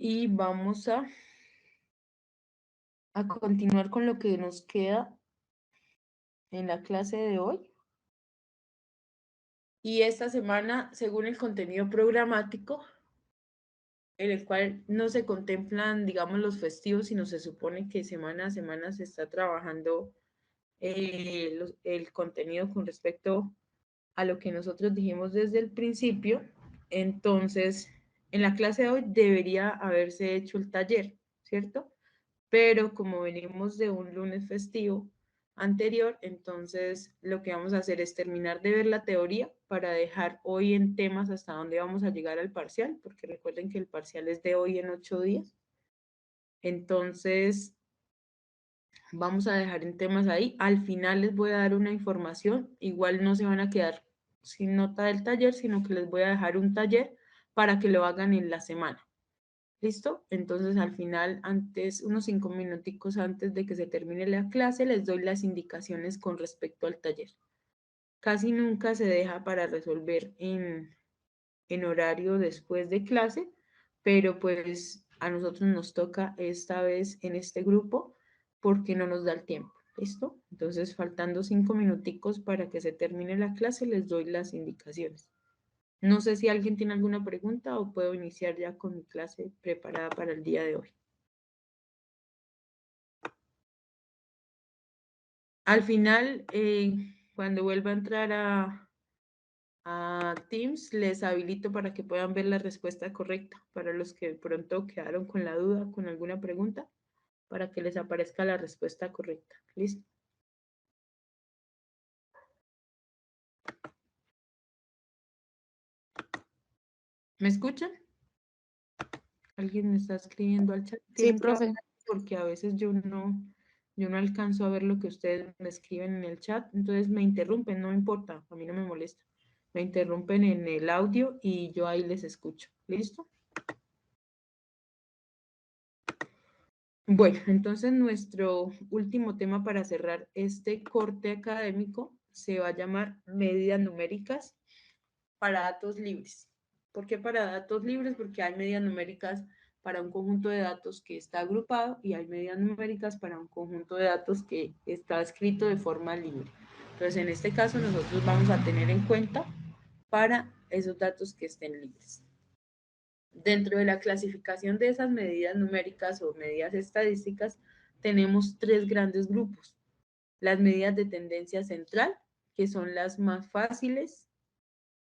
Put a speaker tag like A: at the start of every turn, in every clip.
A: Y vamos a continuar con lo que nos queda en la clase de hoy. Y esta semana, según el contenido programático, en el cual no se contemplan, digamos, los festivos, sino se supone que semana a semana se está trabajando el contenido con respecto a lo que nosotros dijimos desde el principio. Entonces, en la clase de hoy debería haberse hecho el taller, ¿cierto? Pero como venimos de un lunes festivo anterior, entonces lo que vamos a hacer es terminar de ver la teoría para dejar hoy en temas hasta dónde vamos a llegar al parcial, porque recuerden que el parcial es de hoy en 8 días. Entonces, vamos a dejar en temas ahí. Al final les voy a dar una información, igual no se van a quedar sin nota del taller, sino que les voy a dejar un taller para que lo hagan en la semana. ¿Listo? Entonces al final, antes, unos 5 minuticos antes de que se termine la clase, les doy las indicaciones con respecto al taller. Casi nunca se deja para resolver en horario después de clase, pero pues a nosotros nos toca esta vez en este grupo porque no nos da el tiempo. ¿Listo? Entonces, faltando 5 minuticos para que se termine la clase, les doy las indicaciones. No sé si alguien tiene alguna pregunta o puedo iniciar ya con mi clase preparada para el día de hoy. Al final, cuando vuelva a entrar a Teams, les habilito para que puedan ver la respuesta correcta. Para los que de pronto quedaron con la duda, con alguna pregunta, para que les aparezca la respuesta correcta. ¿Listo? ¿Me escuchan? ¿Alguien me está escribiendo al chat?
B: Sí,
A: Tienen que
B: profe.
A: hablar porque a veces yo no alcanzo a ver lo que ustedes me escriben en el chat, entonces me interrumpen, no importa, a mí no me molesta. Me interrumpen en el audio y yo ahí les escucho. ¿Listo? Bueno, entonces nuestro último tema para cerrar este corte académico se va a llamar medidas numéricas para datos libres. ¿Por qué para datos libres? Porque hay medidas numéricas para un conjunto de datos que está agrupado y hay medidas numéricas para un conjunto de datos que está escrito de forma libre. Entonces, en este caso, nosotros vamos a tener en cuenta para esos datos que estén libres. Dentro de la clasificación de esas medidas numéricas o medidas estadísticas, tenemos tres grandes grupos. Las medidas de tendencia central, que son las más fáciles,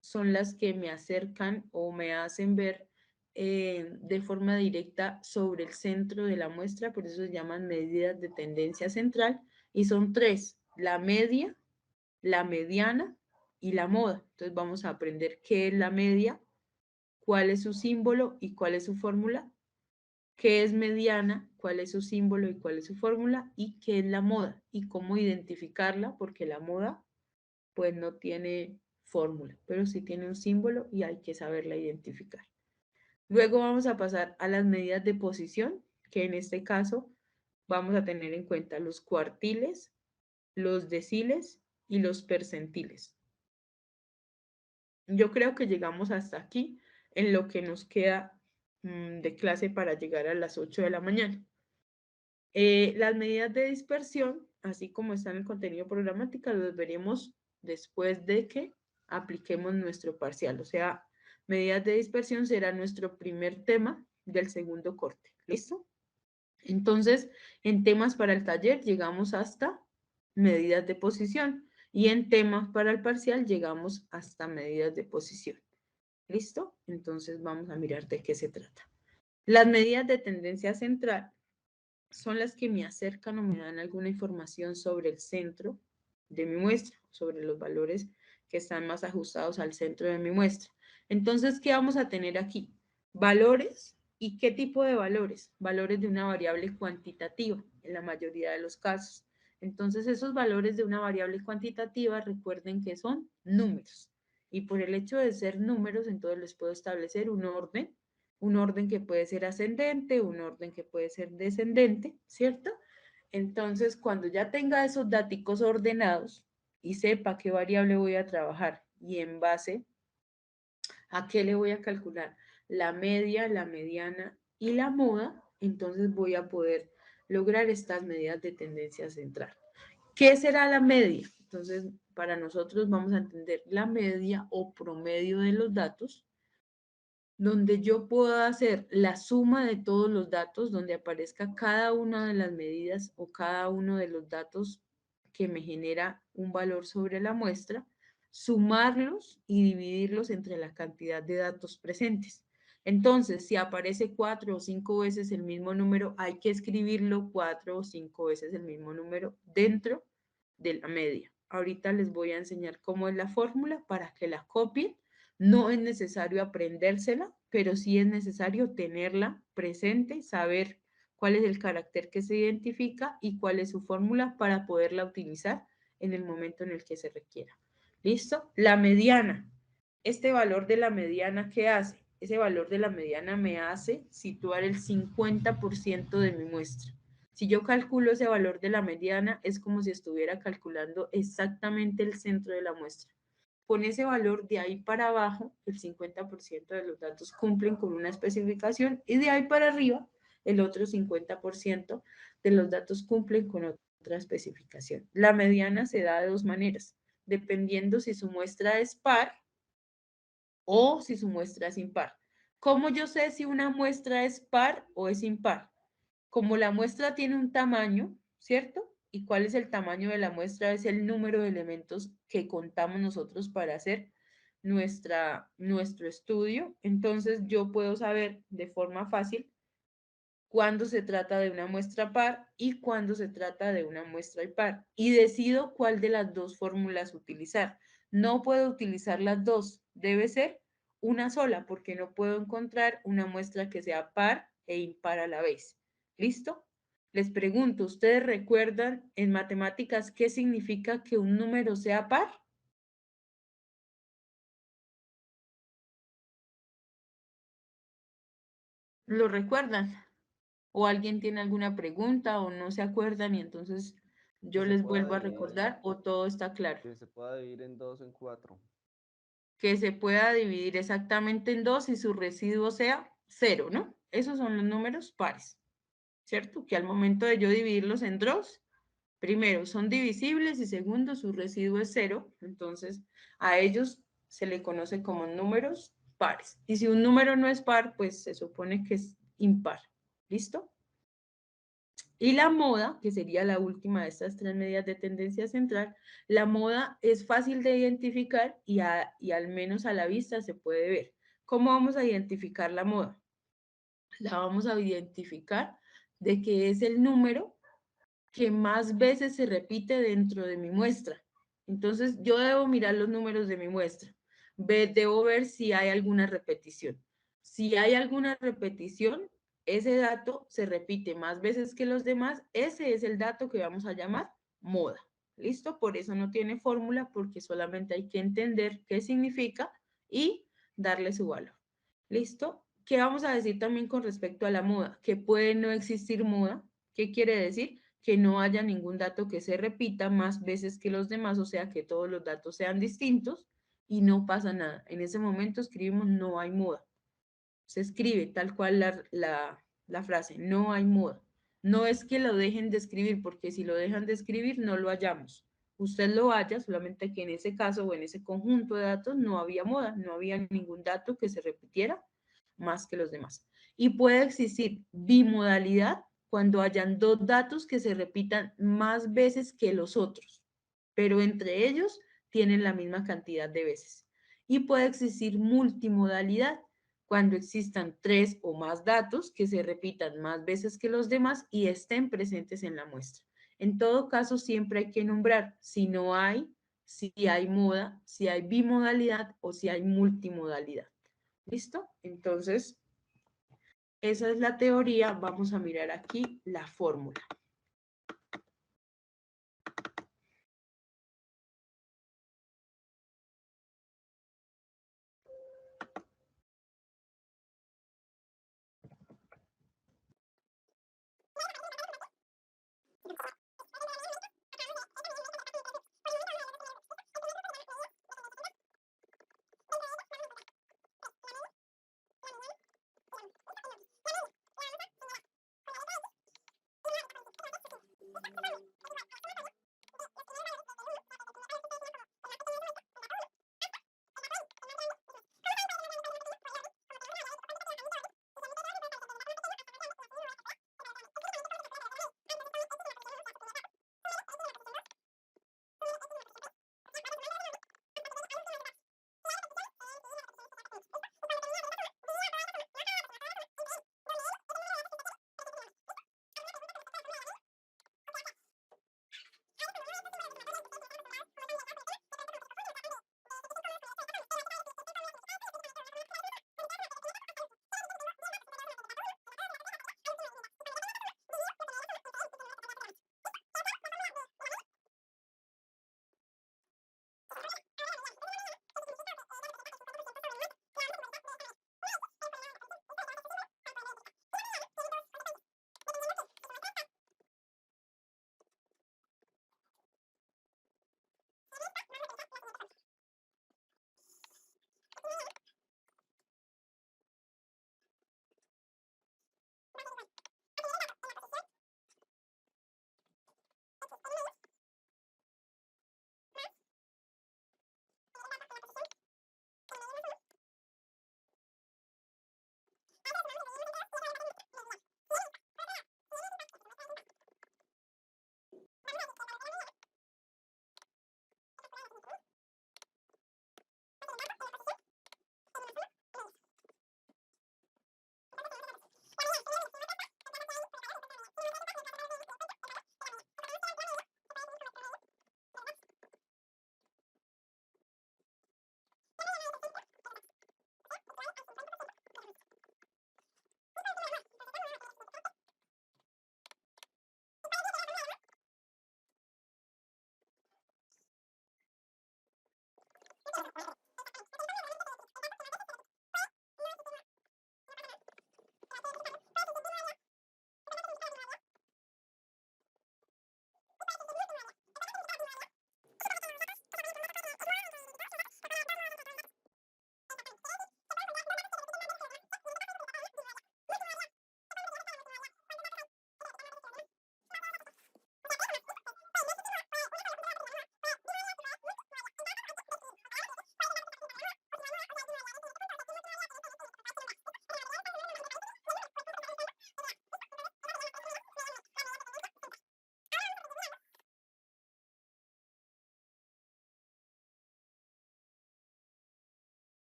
A: son las que me acercan o me hacen ver de forma directa sobre el centro de la muestra, por eso se llaman medidas de tendencia central, y son tres: la media, la mediana y la moda. Entonces vamos a aprender qué es la media, cuál es su símbolo y cuál es su fórmula, qué es mediana, cuál es su símbolo y cuál es su fórmula, y qué es la moda y cómo identificarla, porque la moda pues no tiene fórmula, pero sí tiene un símbolo y hay que saberla identificar. Luego vamos a pasar a las medidas de posición, que en este caso vamos a tener en cuenta los cuartiles, los deciles y los percentiles. Yo creo que llegamos hasta aquí en lo que nos queda de clase para llegar a las 8 de la mañana. Las medidas de dispersión, así como está en el contenido programático, los veremos después de que apliquemos nuestro parcial. O sea, medidas de dispersión será nuestro primer tema del segundo corte. ¿Listo? Entonces, en temas para el taller llegamos hasta medidas de posición y en temas para el parcial llegamos hasta medidas de posición. ¿Listo? Entonces vamos a mirar de qué se trata. Las medidas de tendencia central son las que me acercan o me dan alguna información sobre el centro de mi muestra, sobre los valores que están más ajustados al centro de mi muestra. Entonces, ¿qué vamos a tener aquí? Valores. ¿Y qué tipo de valores? Valores de una variable cuantitativa, en la mayoría de los casos. Entonces, esos valores de una variable cuantitativa, recuerden que son números. Y por el hecho de ser números, entonces les puedo establecer un orden que puede ser ascendente, un orden que puede ser descendente, ¿cierto? Entonces, cuando ya tenga esos datos ordenados y sepa qué variable voy a trabajar y en base a qué le voy a calcular la media, la mediana y la moda, entonces voy a poder lograr estas medidas de tendencia central. ¿Qué será la media? Entonces, para nosotros vamos a entender la media o promedio de los datos, donde yo puedo hacer la suma de todos los datos, donde aparezca cada una de las medidas o cada uno de los datos que me genera un valor sobre la muestra, sumarlos y dividirlos entre la cantidad de datos presentes. Entonces, si aparece 4 o 5 veces el mismo número, hay que escribirlo 4 o 5 veces el mismo número dentro de la media. Ahorita les voy a enseñar cómo es la fórmula para que la copien. No es necesario aprendérsela, pero sí es necesario tenerla presente, saber cuál es el carácter que se identifica y cuál es su fórmula para poderla utilizar en el momento en el que se requiera. ¿Listo? La mediana. Este valor de la mediana, ¿qué hace? Ese valor de la mediana me hace situar el 50% de mi muestra. Si yo calculo ese valor de la mediana, es como si estuviera calculando exactamente el centro de la muestra. Con ese valor de ahí para abajo, el 50% de los datos cumplen con una especificación y de ahí para arriba, el otro 50% de los datos cumplen con otra especificación. La mediana se da de dos maneras, dependiendo si su muestra es par o si su muestra es impar. ¿Cómo yo sé si una muestra es par o es impar? Como la muestra tiene un tamaño, ¿cierto? ¿Y cuál es el tamaño de la muestra? Es el número de elementos que contamos nosotros para hacer nuestro estudio. Entonces yo puedo saber de forma fácil cuándo se trata de una muestra par y cuándo se trata de una muestra impar. Y decido cuál de las dos fórmulas utilizar. No puedo utilizar las dos, debe ser una sola porque no puedo encontrar una muestra que sea par e impar a la vez. ¿Listo? Les pregunto, ¿ustedes recuerdan en matemáticas qué significa que un número sea par? ¿Lo recuerdan? ¿O alguien tiene alguna pregunta o no se acuerdan y entonces
B: Que
A: yo
B: se
A: les
B: pueda
A: vuelvo a
B: dividir,
A: recordar o todo está claro?
B: que se pueda dividir en dos o en cuatro.
A: Que se pueda dividir exactamente en dos y su residuo sea cero, ¿no? Esos son los números pares, ¿cierto? Que al momento de yo dividirlos en dos, primero son divisibles y segundo su residuo es cero, entonces a ellos se le conoce como números pares. Y si un número no es par, pues se supone que es impar. ¿Listo? Y la moda, que sería la última de estas tres medidas de tendencia central, la moda es fácil de identificar y al menos a la vista se puede ver. ¿Cómo vamos a identificar la moda? La vamos a identificar de que es el número que más veces se repite dentro de mi muestra. Entonces, yo debo mirar los números de mi muestra. Debo ver si hay alguna repetición. Si hay alguna repetición, ese dato se repite más veces que los demás. Ese es el dato que vamos a llamar moda. ¿Listo? Por eso no tiene fórmula, porque solamente hay que entender qué significa y darle su valor. ¿Listo? ¿Qué vamos a decir también con respecto a la moda? Que puede no existir moda. ¿Qué quiere decir? Que no haya ningún dato que se repita más veces que los demás, o sea, que todos los datos sean distintos y no pasa nada. En ese momento escribimos no hay moda. Se escribe tal cual la frase, no hay moda. No es que lo dejen de escribir, porque si lo dejan de escribir no lo hallamos. Usted lo halla, solamente que en ese caso o en ese conjunto de datos no había moda, no había ningún dato que se repitiera más que los demás. Y puede existir bimodalidad cuando hayan dos datos que se repitan más veces que los otros, pero entre ellos tienen la misma cantidad de veces. Y puede existir multimodalidad cuando existan tres o más datos que se repitan más veces que los demás y estén presentes en la muestra. En todo caso, siempre hay que nombrar si no hay, si hay moda, si hay bimodalidad o si hay multimodalidad. ¿Listo? Entonces, esa es la teoría. Vamos a mirar aquí la fórmula.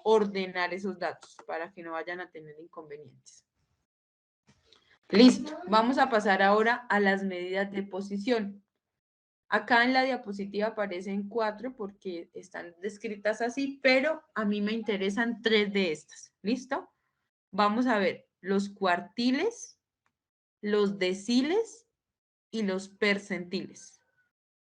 A: Ordenar esos datos para que no vayan a tener inconvenientes. Listo, vamos a pasar ahora a las medidas de posición. Acá en la diapositiva aparecen 4 porque están descritas así, pero a mí me interesan 3 de estas. ¿Listo? Vamos a ver los cuartiles, los deciles y los percentiles.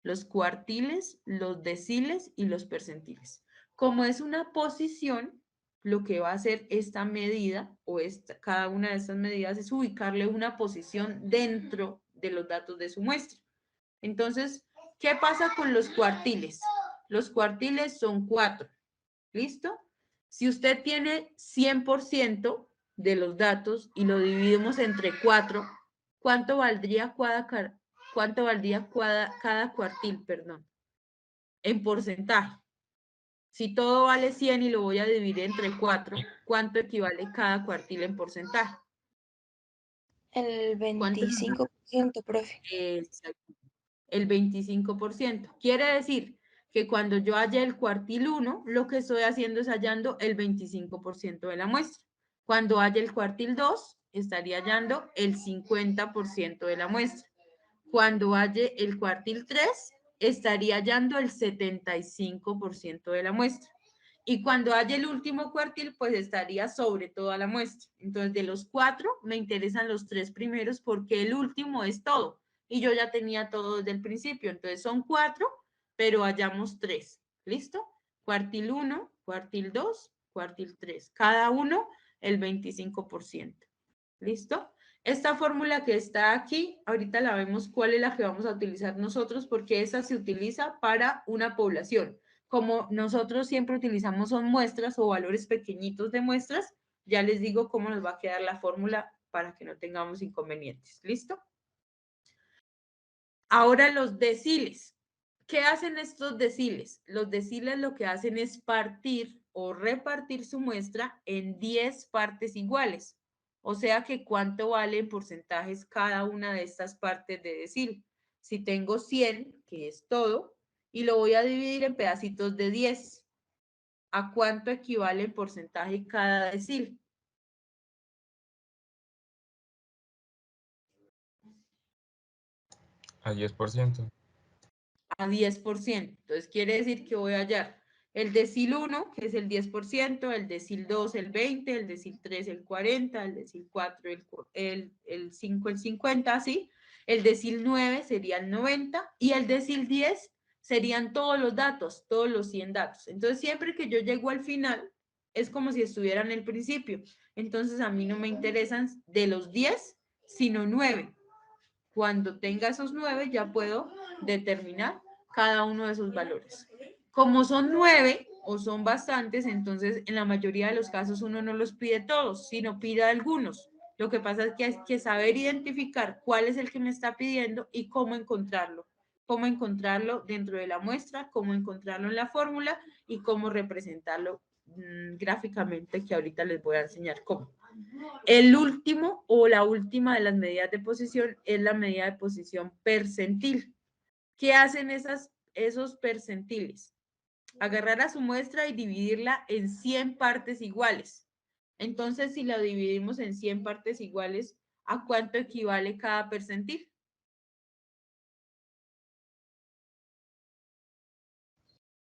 A: Los cuartiles, los deciles y los percentiles. Como es una posición, lo que va a hacer esta medida o cada una de estas medidas es ubicarle una posición dentro de los datos de su muestra. Entonces, ¿qué pasa con los cuartiles? Los cuartiles son 4. ¿Listo? Si usted tiene 100% de los datos y lo dividimos entre 4, ¿cuánto valdría cada cuartil, perdón? En porcentaje. Si todo vale 100 y lo voy a dividir entre 4, ¿cuánto equivale cada cuartil en porcentaje?
C: El 25%, profe.
A: Exacto. El 25%. Quiere decir que cuando yo halle el cuartil 1, lo que estoy haciendo es hallando el 25% de la muestra. Cuando halle el cuartil 2, estaría hallando el 50% de la muestra. Cuando halle el cuartil 3, estaría hallando el 75% de la muestra. Y cuando haya el último cuartil, pues estaría sobre toda la muestra. Entonces, de los 4, me interesan los 3 primeros porque el último es todo. Y yo ya tenía todo desde el principio. Entonces, son 4, pero hallamos 3. ¿Listo? Cuartil 1, cuartil 2, cuartil 3. Cada uno el 25%. ¿Listo? Esta fórmula que está aquí, ahorita la vemos cuál es la que vamos a utilizar nosotros porque esa se utiliza para una población. Como nosotros siempre utilizamos son muestras o valores pequeñitos de muestras, ya les digo cómo nos va a quedar la fórmula para que no tengamos inconvenientes. ¿Listo? Ahora los deciles. ¿Qué hacen estos deciles? Los deciles lo que hacen es partir o repartir su muestra en 10 partes iguales. O sea que cuánto vale en porcentajes cada una de estas partes de decil. Si tengo 100, que es todo, y lo voy a dividir en pedacitos de 10, ¿a cuánto equivale en porcentaje cada decil?
D: A 10%.
A: A 10%. Entonces quiere decir que voy a hallar el decil 1, que es el 10%, el decil 2, el 20, el decil 3, el 40, el decil 4, el 5, el 50, así. El decil 9 sería el 90 y el decil 10 serían todos los datos, todos los 100 datos. Entonces siempre que yo llego al final, es como si estuviera en el principio. Entonces a mí no me interesan de los 10, sino 9. Cuando tenga esos 9 ya puedo determinar cada uno de esos valores. Como son 9 o son bastantes, entonces en la mayoría de los casos uno no los pide todos, sino pide algunos. Lo que pasa es que hay que saber identificar cuál es el que me está pidiendo y cómo encontrarlo. Cómo encontrarlo dentro de la muestra, cómo encontrarlo en la fórmula y cómo representarlo gráficamente, que ahorita les voy a enseñar cómo. El último o la última de las medidas de posición es la medida de posición percentil. ¿Qué hacen esos percentiles? Agarrar a su muestra y dividirla en 100 partes iguales. Entonces, si la dividimos en 100 partes iguales, ¿a cuánto equivale cada percentil?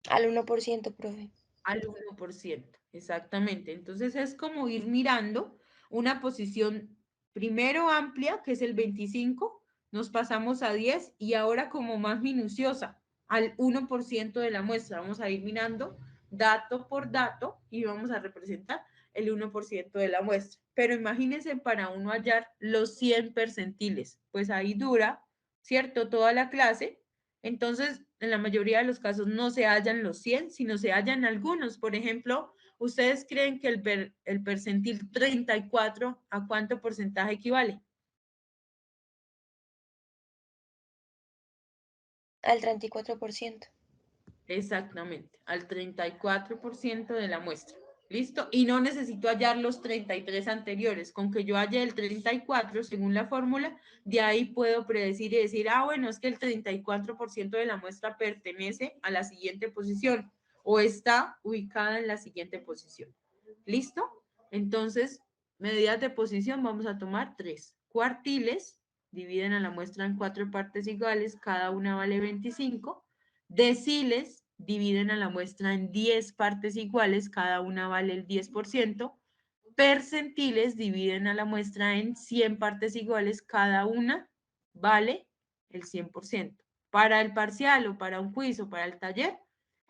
C: Al 1%, profe.
A: Al 1%, exactamente. Entonces es como ir mirando una posición primero amplia, que es el 25, nos pasamos a 10 y ahora como más minuciosa, al 1% de la muestra. Vamos a ir mirando dato por dato y vamos a representar el 1% de la muestra. Pero imagínense para uno hallar los 100 percentiles, pues ahí dura, ¿cierto? Toda la clase. Entonces, en la mayoría de los casos no se hallan los 100, sino se hallan algunos. Por ejemplo, ¿ustedes creen que el percentil 34 a cuánto porcentaje equivale?
C: Al 34%.
A: Exactamente, al 34% de la muestra. ¿Listo? Y no necesito hallar los 33 anteriores. Con que yo halle el 34, según la fórmula, de ahí puedo predecir y decir, ah, bueno, es que el 34% de la muestra pertenece a la siguiente posición o está ubicada en la siguiente posición. ¿Listo? Entonces, medidas de posición vamos a tomar 3. Cuartiles, dividen a la muestra en 4 partes iguales, cada una vale 25. Deciles, dividen a la muestra en 10 partes iguales, cada una vale el 10%. Percentiles, dividen a la muestra en 100 partes iguales, cada una vale el 100%. Para el parcial o para un quiz o para el taller,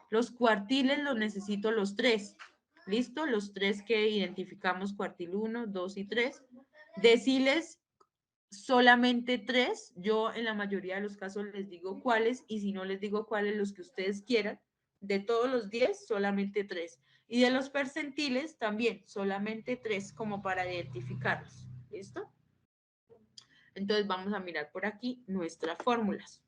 A: los cuartiles los necesito los 3. ¿Listo? Los 3 que identificamos, cuartil 1, 2 y 3. Deciles, solamente 3. Yo en la mayoría de los casos les digo cuáles y si no les digo cuáles, los que ustedes quieran. De todos los 10, solamente 3. Y de los percentiles también, solamente 3 como para identificarlos. ¿Listo? Entonces vamos a mirar por aquí nuestras fórmulas.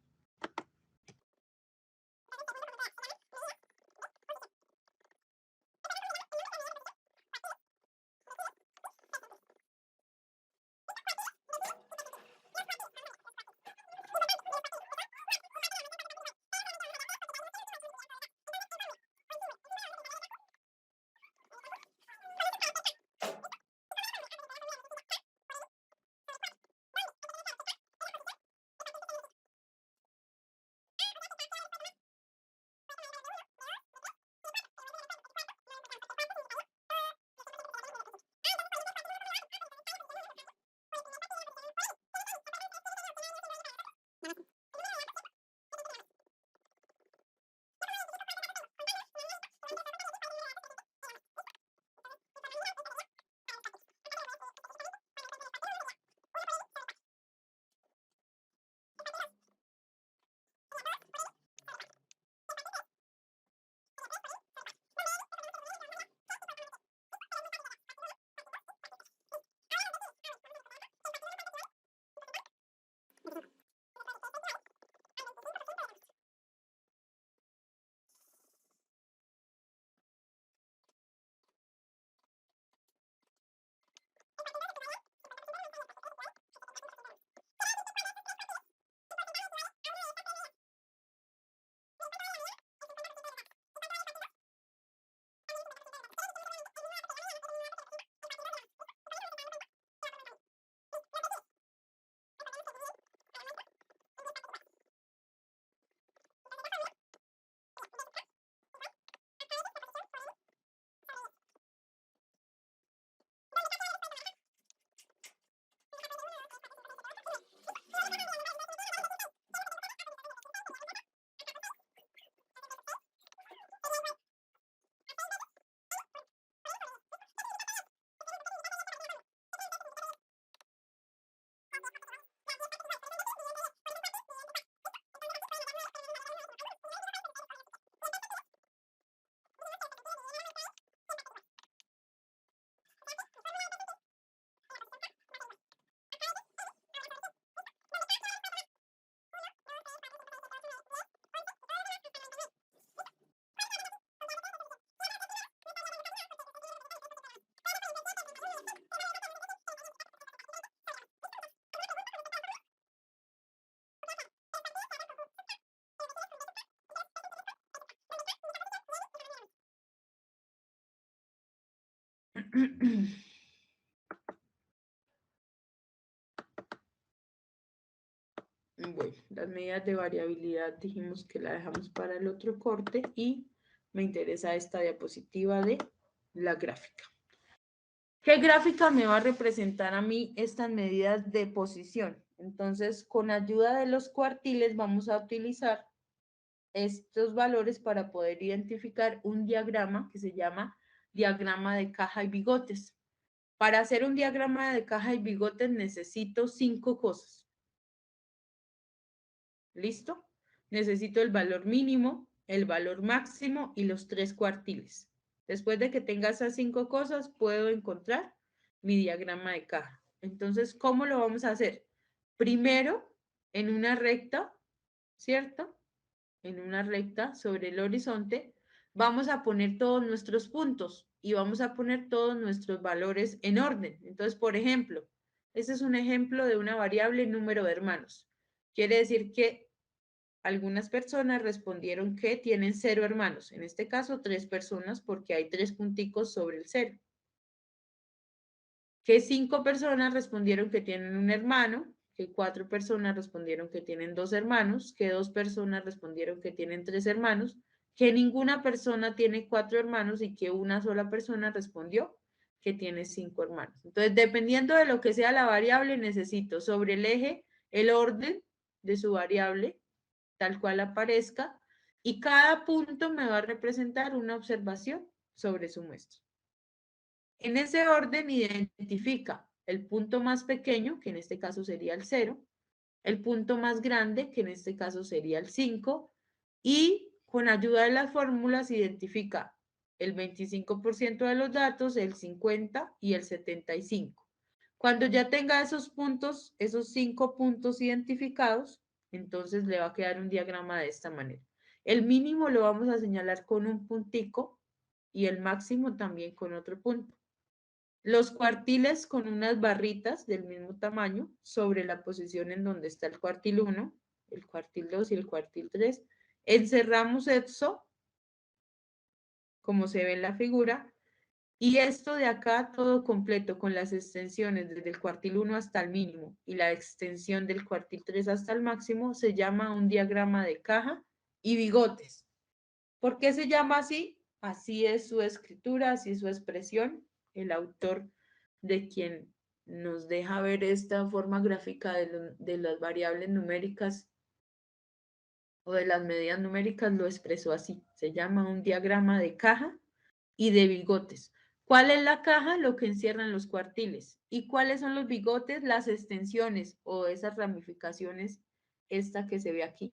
A: Bueno, las medidas de variabilidad dijimos que la dejamos para el otro corte y me interesa esta diapositiva de la gráfica. ¿Qué gráfica me va a representar a mí estas medidas de posición? Entonces, con ayuda de los cuartiles vamos a utilizar estos valores para poder identificar un diagrama que se llama diagrama de caja y bigotes. Para hacer un diagrama de caja y bigotes necesito 5 cosas. ¿Listo? Necesito el valor mínimo, el valor máximo y los 3 cuartiles. Después de que tenga esas 5 cosas, puedo encontrar mi diagrama de caja. Entonces, ¿cómo lo vamos a hacer? Primero, en una recta, ¿cierto? En una recta sobre el horizonte, vamos a poner todos nuestros puntos y vamos a poner todos nuestros valores en orden. Entonces, por ejemplo, este es un ejemplo de una variable número de hermanos. Quiere decir que algunas personas respondieron que tienen 0 hermanos. En este caso, 3 personas porque hay 3 punticos sobre el 0. Que 5 personas respondieron que tienen un hermano, que 4 personas respondieron que tienen 2 hermanos, que 2 personas respondieron que tienen 3 hermanos, que ninguna persona tiene 4 hermanos y que una sola persona respondió que tiene 5 hermanos. Entonces, dependiendo de lo que sea la variable, necesito sobre el eje el orden de su variable, tal cual aparezca, y cada punto me va a representar una observación sobre su muestra. En ese orden identifica el punto más pequeño, que en este caso sería el 0, el punto más grande, que en este caso sería el 5, y con ayuda de las fórmulas identifica el 25% de los datos, el 50 y el 75. Cuando ya tenga esos puntos, esos 5 puntos identificados, entonces le va a quedar un diagrama de esta manera. El mínimo lo vamos a señalar con un puntico y el máximo también con otro punto. Los cuartiles con unas barritas del mismo tamaño sobre la posición en donde está el cuartil 1, el cuartil 2 y el cuartil 3. Encerramos eso, como se ve en la figura, y esto de acá todo completo con las extensiones desde el cuartil 1 hasta el mínimo y la extensión del cuartil 3 hasta el máximo se llama un diagrama de caja y bigotes. ¿Por qué se llama así? Así es su escritura, así es su expresión. El autor de quien nos deja ver esta forma gráfica de las variables numéricas o de las medidas numéricas lo expresó así. Se llama un diagrama de caja y de bigotes. ¿Cuál es la caja? Lo que encierran los cuartiles. ¿Y cuáles son los bigotes? Las extensiones o esas ramificaciones, esta que se ve aquí.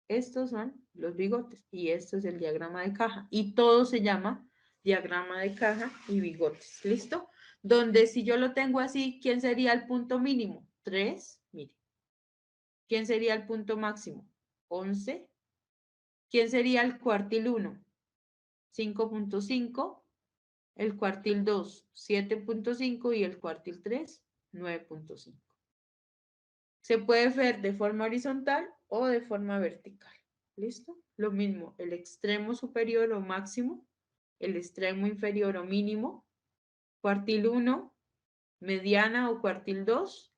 A: Estos son los bigotes y esto es el diagrama de caja y todo se llama diagrama de caja y bigotes. ¿Listo? Donde si yo lo tengo así, ¿quién sería el punto mínimo? 3, mire. ¿Quién sería el punto máximo? 11. ¿Quién sería el cuartil 1? 5.5. El cuartil 2, 7.5 y el cuartil 3, 9.5. Se puede ver de forma horizontal o de forma vertical. ¿Listo? Lo mismo, el extremo superior o máximo, el extremo inferior o mínimo, cuartil 1, mediana o cuartil 2,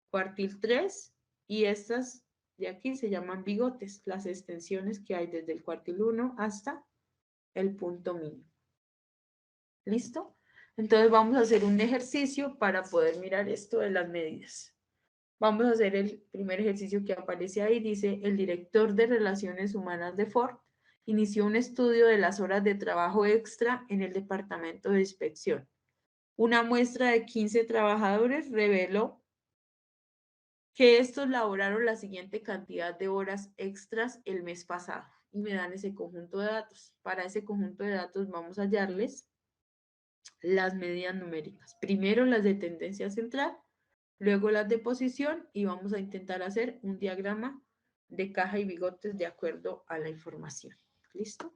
A: cuartil 3 y estas de aquí se llaman bigotes, las extensiones que hay desde el cuartil 1 hasta el punto mínimo. ¿Listo? Entonces vamos a hacer un ejercicio para poder mirar esto de las medidas. Vamos a hacer el primer ejercicio que aparece ahí. Dice, el director de Relaciones Humanas de Ford inició un estudio de las horas de trabajo extra en el departamento de inspección. Una muestra de 15 trabajadores reveló que estos laboraron la siguiente cantidad de horas extras el mes pasado. Y me dan ese conjunto de datos. Para ese conjunto de datos vamos a hallarles las medidas numéricas. Primero las de tendencia central, luego las de posición y vamos a intentar hacer un diagrama de caja y bigotes de acuerdo a la información. ¿Listo?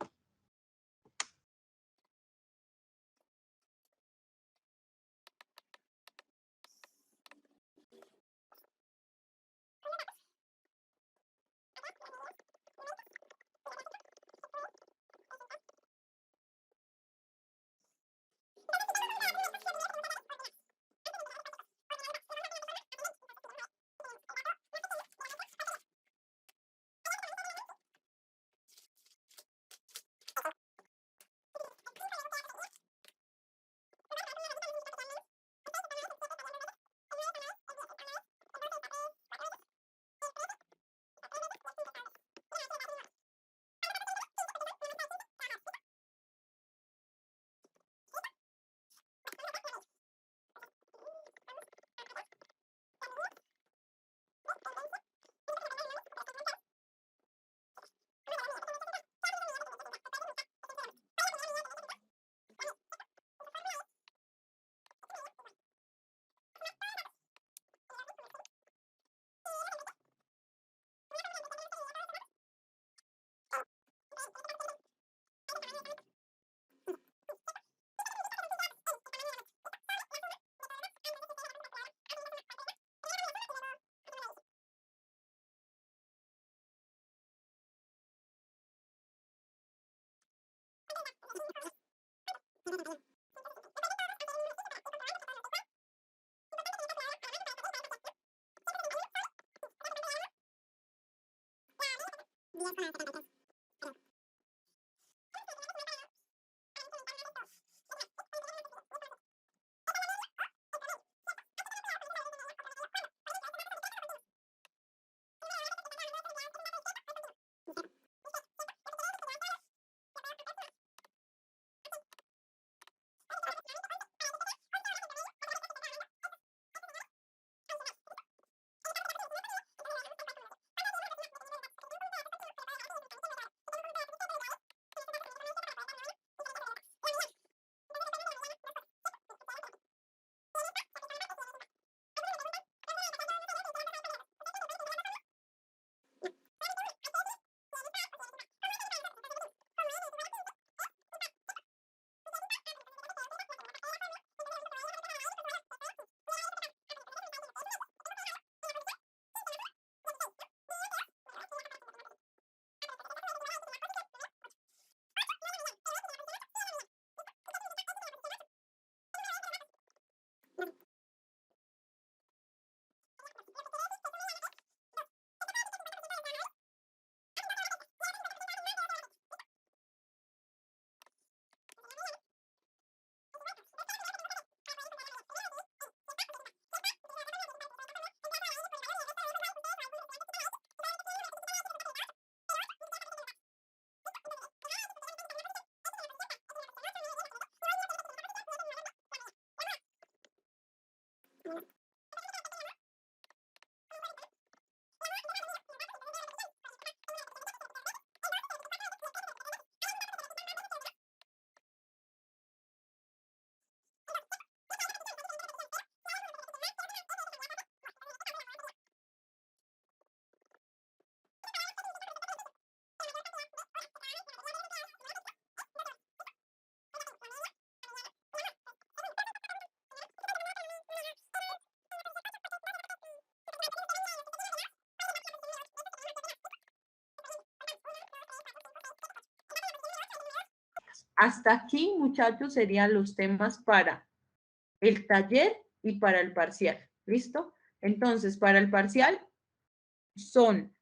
A: Hasta aquí, muchachos, serían los temas para el taller y para el parcial. ¿Listo? Entonces, para el parcial son,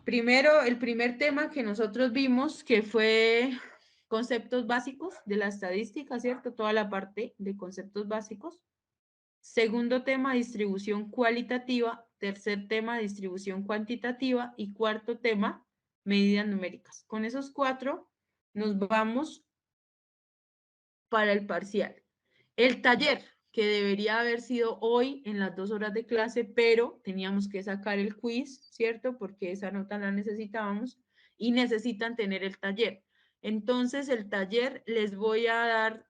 A: primero, el primer tema que nosotros vimos, que fue conceptos básicos de la estadística, ¿cierto? Toda la parte de conceptos básicos. Segundo tema, distribución cualitativa. Tercer tema, distribución cuantitativa. Y cuarto tema, medidas numéricas. Con esos 4 nos vamos para el parcial. El taller, que debería haber sido hoy en las 2 horas de clase, pero teníamos que sacar el quiz, ¿cierto? Porque esa nota la necesitábamos y necesitan tener el taller. Entonces, el taller les voy a dar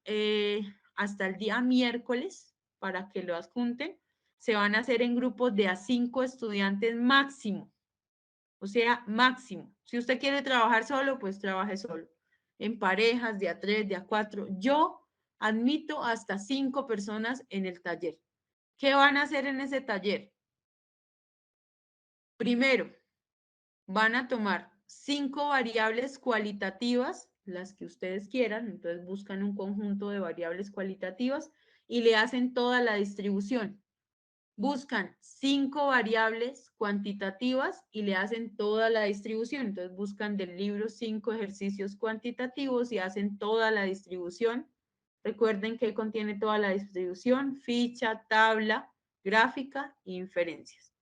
A: hasta el día miércoles para que lo adjunten. Se van a hacer en grupos de a 5 estudiantes máximo. O sea, máximo. Si usted quiere trabajar solo, pues trabaje solo. En parejas, de a 3, de a 4. Yo admito hasta 5 personas en el taller. ¿Qué van a hacer en ese taller? Primero, van a tomar 5 variables cualitativas, las que ustedes quieran, entonces buscan un conjunto de variables cualitativas y le hacen toda la distribución. Buscan 5 variables cuantitativas y le hacen toda la distribución. Entonces buscan del libro 5 ejercicios cuantitativos y hacen toda la distribución. Recuerden que contiene toda la distribución, ficha, tabla, gráfica e inferencias.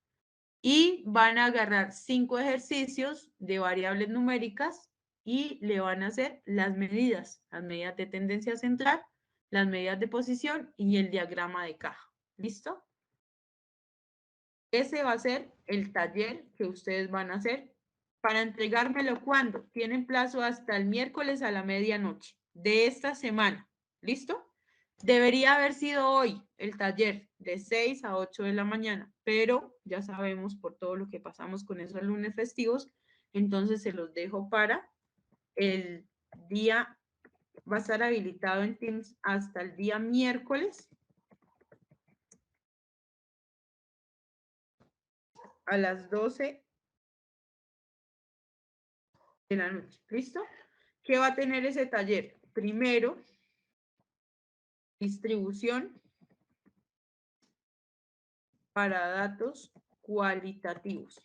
A: Y van a agarrar 5 ejercicios de variables numéricas y le van a hacer las medidas de tendencia central, las medidas de posición y el diagrama de caja. ¿Listo? Ese va a ser el taller que ustedes van a hacer para entregármelo cuando. Tienen plazo hasta el miércoles a la medianoche de esta semana. ¿Listo? Debería haber sido hoy el taller de 6 a 8 de la mañana, pero ya sabemos por todo lo que pasamos con esos lunes festivos, entonces se los dejo para el día, va a estar habilitado en Teams hasta el día miércoles a las 12 de la noche. ¿Listo? ¿Qué va a tener ese taller? Primero, Distribución para datos cualitativos.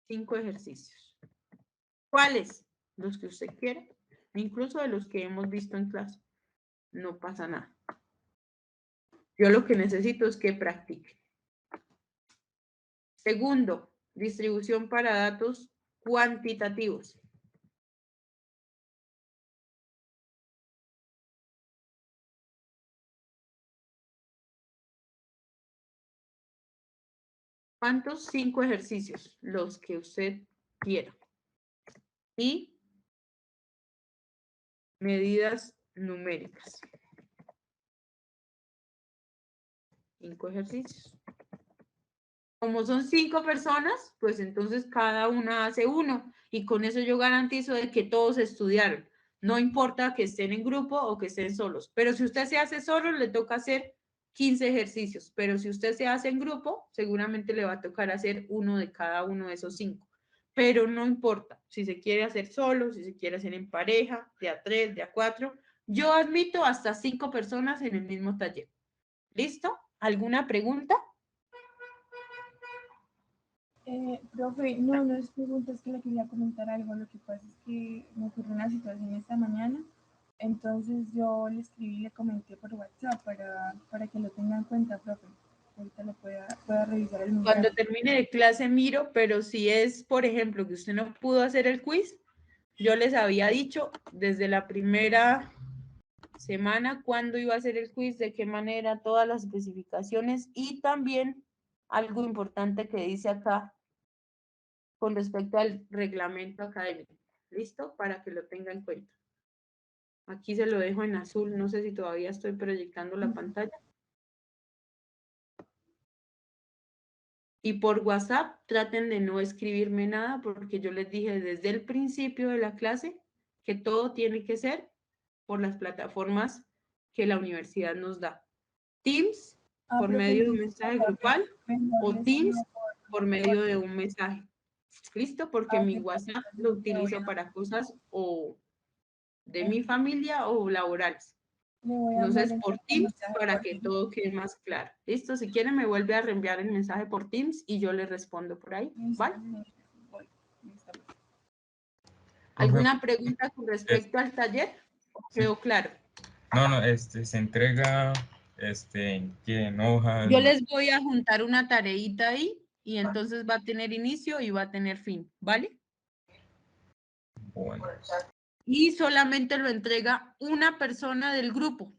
A: 5 ejercicios. ¿Cuáles? Los que usted quiera, incluso de los que hemos visto en clase. No pasa nada. Yo lo que necesito es que practique. Segundo, distribución para datos cuantitativos. ¿Cuántos? 5 ejercicios, los que usted quiera. Y medidas numéricas. 5 ejercicios. Como son 5 personas, pues entonces cada una hace uno. Y con eso yo garantizo de que todos estudiaron. No importa que estén en grupo o que estén solos. Pero si usted se hace solo, le toca hacer 15 ejercicios. Pero si usted se hace en grupo, seguramente le va a tocar hacer uno de cada uno de esos 5. Pero no importa si se quiere hacer solo, si se quiere hacer en pareja, de a 3, de a 4. Yo admito hasta 5 personas en el mismo taller. ¿Listo? ¿Alguna pregunta?
D: Profe, no es pregunta, es que le quería comentar algo. Lo que pasa es que me ocurrió una situación esta mañana, entonces yo le escribí y le comenté por WhatsApp para que lo tenga en cuenta, profe. Ahorita lo pueda revisar el mensaje.
A: Cuando termine de clase miro, pero si es, por ejemplo, que usted no pudo hacer el quiz, yo les había dicho desde la primera semana cuándo iba a hacer el quiz, de qué manera, todas las especificaciones y también algo importante que dice acá con respecto al reglamento académico. ¿Listo? Para que lo tenga en cuenta. Aquí se lo dejo en azul, no sé si todavía estoy proyectando la pantalla. Y por WhatsApp traten de no escribirme nada porque yo les dije desde el principio de la clase que todo tiene que ser por las plataformas que la universidad nos da. Teams por medio de un mensaje grupal o Teams por medio de un mensaje. ¿Listo? Porque mi WhatsApp lo utilizo para cosas o de mi familia o laborales. Entonces, por Teams, para que todo quede más claro. ¿Listo? Si quieren, me vuelve a reenviar el mensaje por Teams y yo le respondo por ahí. ¿Vale? ¿Alguna pregunta con respecto al taller? ¿Quedó claro?
E: No, se entrega, en hojas.
A: Yo les voy a juntar una tareita ahí y entonces va a tener inicio y va a tener fin. ¿Vale?
E: Bueno.
A: Y solamente lo entrega una persona del grupo.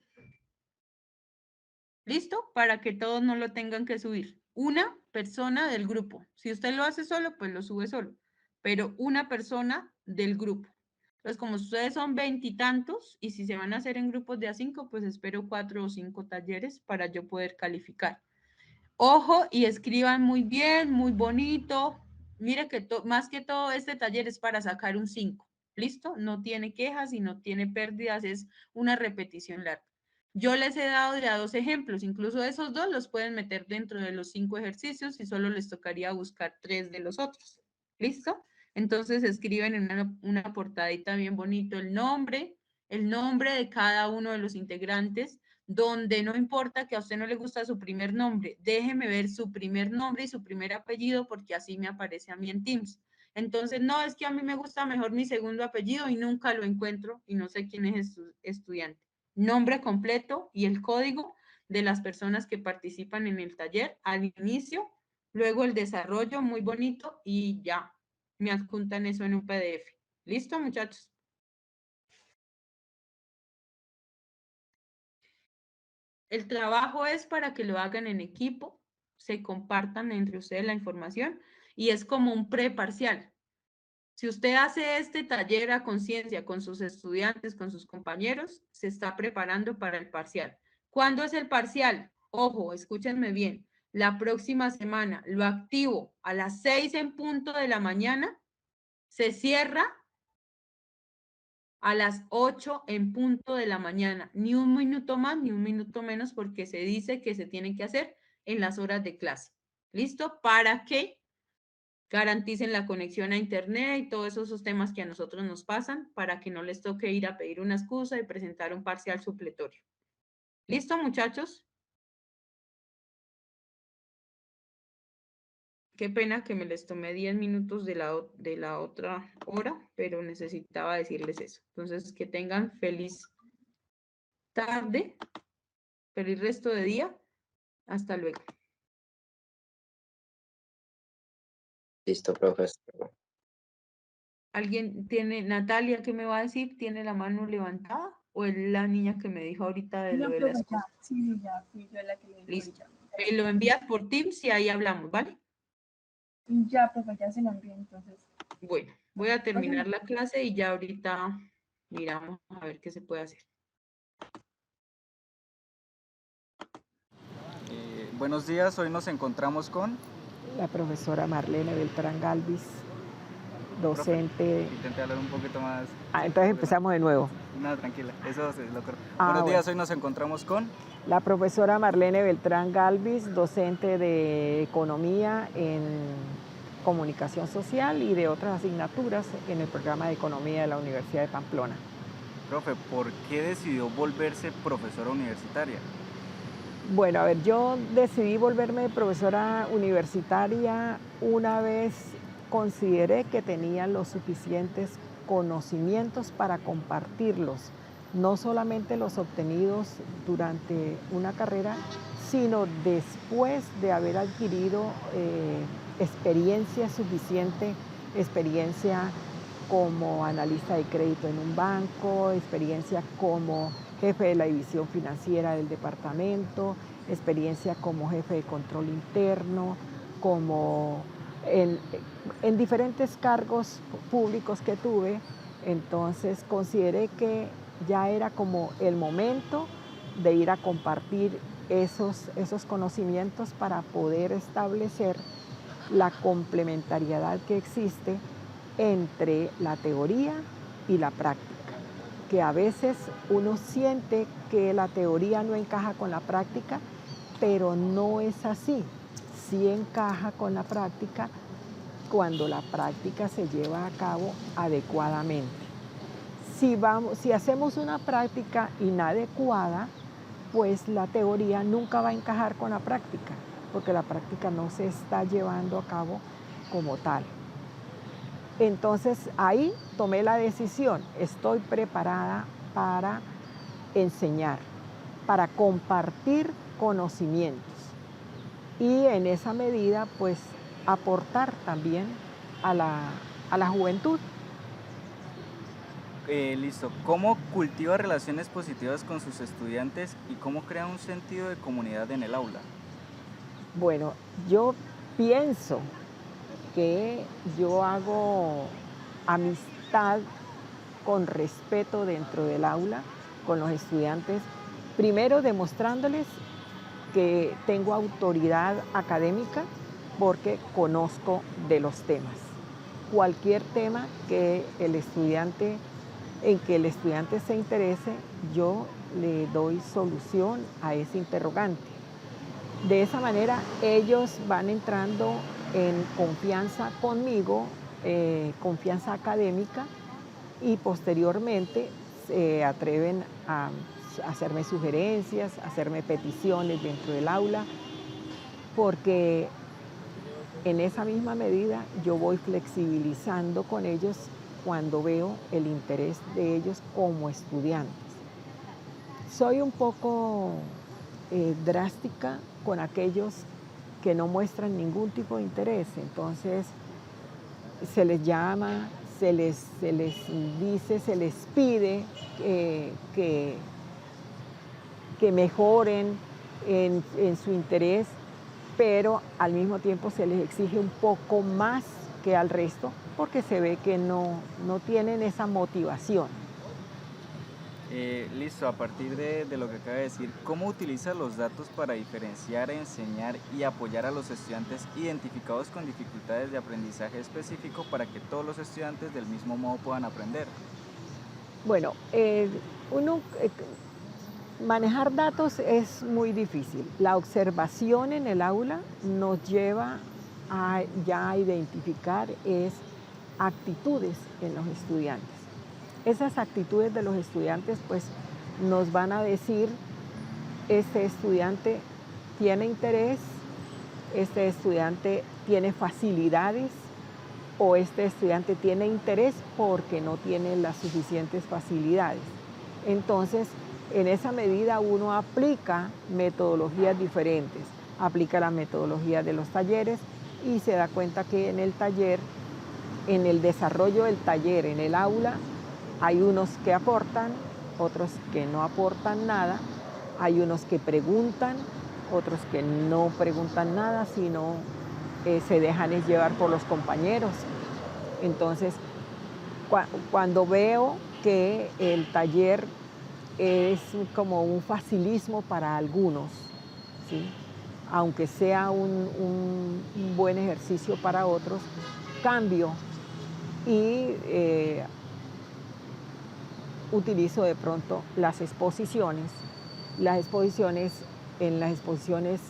A: ¿Listo? Para que todos no lo tengan que subir. Una persona del grupo. Si usted lo hace solo, pues lo sube solo. Pero una persona del grupo. Entonces, como ustedes son 20 y tantos, y si se van a hacer en grupos de A5, pues espero 4 o 5 talleres para yo poder calificar. Ojo, y escriban muy bien, muy bonito. Mire que más que todo este taller es para sacar un 5. ¿Listo? No tiene quejas y no tiene pérdidas, es una repetición larga. Yo les he dado ya 2 ejemplos, incluso esos 2 los pueden meter dentro de los 5 ejercicios y solo les tocaría buscar 3 de los otros. ¿Listo? Entonces escriben en una portadita bien bonito el nombre de cada uno de los integrantes, donde no importa que a usted no le gusta su primer nombre, déjeme ver su primer nombre y su primer apellido porque así me aparece a mí en Teams. Entonces, no, es que a mí me gusta mejor mi segundo apellido y nunca lo encuentro y no sé quién es estudiante. Nombre completo y el código de las personas que participan en el taller al inicio, luego el desarrollo muy bonito y ya, me adjuntan eso en un PDF. ¿Listo, muchachos? El trabajo es para que lo hagan en equipo, se compartan entre ustedes la información y es como un preparcial. Si usted hace este taller a conciencia con sus estudiantes, con sus compañeros, se está preparando para el parcial. ¿Cuándo es el parcial? Ojo, escúchenme bien. La próxima semana lo activo a las 6 en punto de la mañana, se cierra a las 8 en punto de la mañana. Ni un minuto más, ni un minuto menos, porque se dice que se tiene que hacer en las horas de clase. ¿Listo? ¿Para qué? Garanticen la conexión a internet y todos esos temas que a nosotros nos pasan para que no les toque ir a pedir una excusa y presentar un parcial supletorio. ¿Listo, muchachos? Qué pena que me les tomé 10 minutos de la otra hora, pero necesitaba decirles eso. Entonces, que tengan feliz tarde, feliz resto de día. Hasta luego.
F: Listo, profesor.
A: ¿Alguien tiene, Natalia, qué me va a decir? ¿Tiene la mano levantada? ¿O es la niña que me dijo ahorita de lo
D: No,
A: de
D: profe,
A: las
D: ya.
A: cosas?
D: Sí, ya fui yo la que le dije
A: Listo.
D: ya.
A: Me lo envías por Teams y ahí hablamos, ¿vale?
D: Ya, profe, ya se lo envié, entonces.
A: Bueno, voy a terminar la clase y ya ahorita miramos a ver qué se puede hacer.
G: Buenos días, hoy nos encontramos con...
H: La profesora Marlene Beltrán Galvis, docente...
G: Intenté hablar un poquito más...
H: entonces empezamos de nuevo.
G: No, tranquila, eso es lo correcto.
H: Buenos
G: Buenos días,
H: bueno.
G: hoy nos encontramos con...
H: La profesora Marlene Beltrán Galvis, docente de Economía en Comunicación Social y de otras asignaturas en el programa de Economía de la Universidad de Pamplona.
G: Profe, ¿por qué decidió volverse profesora universitaria?
H: Bueno, a ver, yo decidí volverme profesora universitaria una vez consideré que tenía los suficientes conocimientos para compartirlos, no solamente los obtenidos durante una carrera, sino después de haber adquirido experiencia suficiente, experiencia como analista de crédito en un banco, experiencia como jefe de la división financiera del departamento, experiencia como jefe de control interno, como en diferentes cargos públicos que tuve. Entonces consideré que ya era como el momento de ir a compartir esos conocimientos para poder establecer la complementariedad que existe entre la teoría y la práctica, que a veces uno siente que la teoría no encaja con la práctica, pero no es así. Sí encaja con la práctica cuando la práctica se lleva a cabo adecuadamente. Si hacemos una práctica inadecuada, pues la teoría nunca va a encajar con la práctica, porque la práctica no se está llevando a cabo como tal. Entonces ahí tomé la decisión, estoy preparada para enseñar, para compartir conocimientos y en esa medida pues aportar también a la juventud.
G: Listo. ¿Cómo cultiva relaciones positivas con sus estudiantes y cómo crea un sentido de comunidad en el aula?
H: Bueno, yo pienso que yo hago amistad con respeto dentro del aula con los estudiantes, primero demostrándoles que tengo autoridad académica porque conozco de los temas. Cualquier tema en que el estudiante se interese, yo le doy solución a ese interrogante. De esa manera ellos van entrando en confianza conmigo, confianza académica, y posteriormente se atreven a hacerme sugerencias, a hacerme peticiones dentro del aula, porque en esa misma medida yo voy flexibilizando con ellos cuando veo el interés de ellos como estudiantes. Soy un poco drástica con aquellos que no muestran ningún tipo de interés, entonces se les llama, se les dice, se les pide que mejoren en su interés, pero al mismo tiempo se les exige un poco más que al resto porque se ve que no tienen esa motivación.
G: Listo, a partir de lo que acaba de decir, ¿cómo utiliza los datos para diferenciar, enseñar y apoyar a los estudiantes identificados con dificultades de aprendizaje específico para que todos los estudiantes del mismo modo puedan aprender?
H: Bueno, manejar datos es muy difícil. La observación en el aula nos lleva ya a identificar es actitudes en los estudiantes. Esas actitudes de los estudiantes pues nos van a decir, este estudiante tiene interés, este estudiante tiene facilidades o este estudiante tiene interés porque no tiene las suficientes facilidades. Entonces, en esa medida uno aplica metodologías diferentes, aplica la metodología de los talleres y se da cuenta que en el taller, en el desarrollo del taller, en el aula, hay unos que aportan, otros que no aportan nada, hay unos que preguntan, otros que no preguntan nada, sino se dejan llevar por los compañeros. Entonces, cuando veo que el taller es como un facilismo para algunos, ¿sí? Aunque sea un buen ejercicio para otros, cambio y utilizo de pronto las exposiciones. En las exposiciones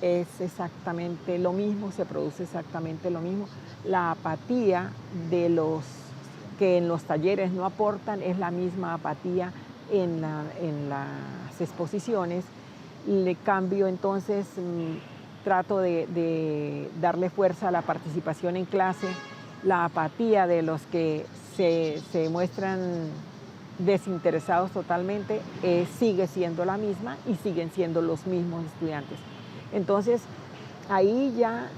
H: es exactamente lo mismo, se produce exactamente lo mismo. La apatía de los que en los talleres no aportan es la misma apatía en las exposiciones. Le cambio entonces, trato de darle fuerza a la participación en clase. La apatía de los que se muestran desinteresados totalmente sigue siendo la misma y siguen siendo los mismos estudiantes. Entonces, ahí ya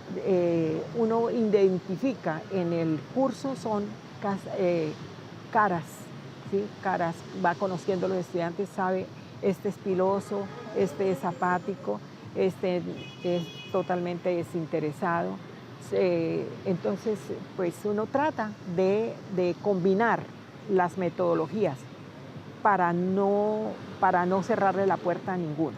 H: uno identifica en el curso, son caras, ¿sí? Caras, va conociendo a los estudiantes, sabe, este es piloso, este es apático, este es totalmente desinteresado. Entonces, pues uno trata de combinar las metodologías para no cerrarle la puerta a ninguno.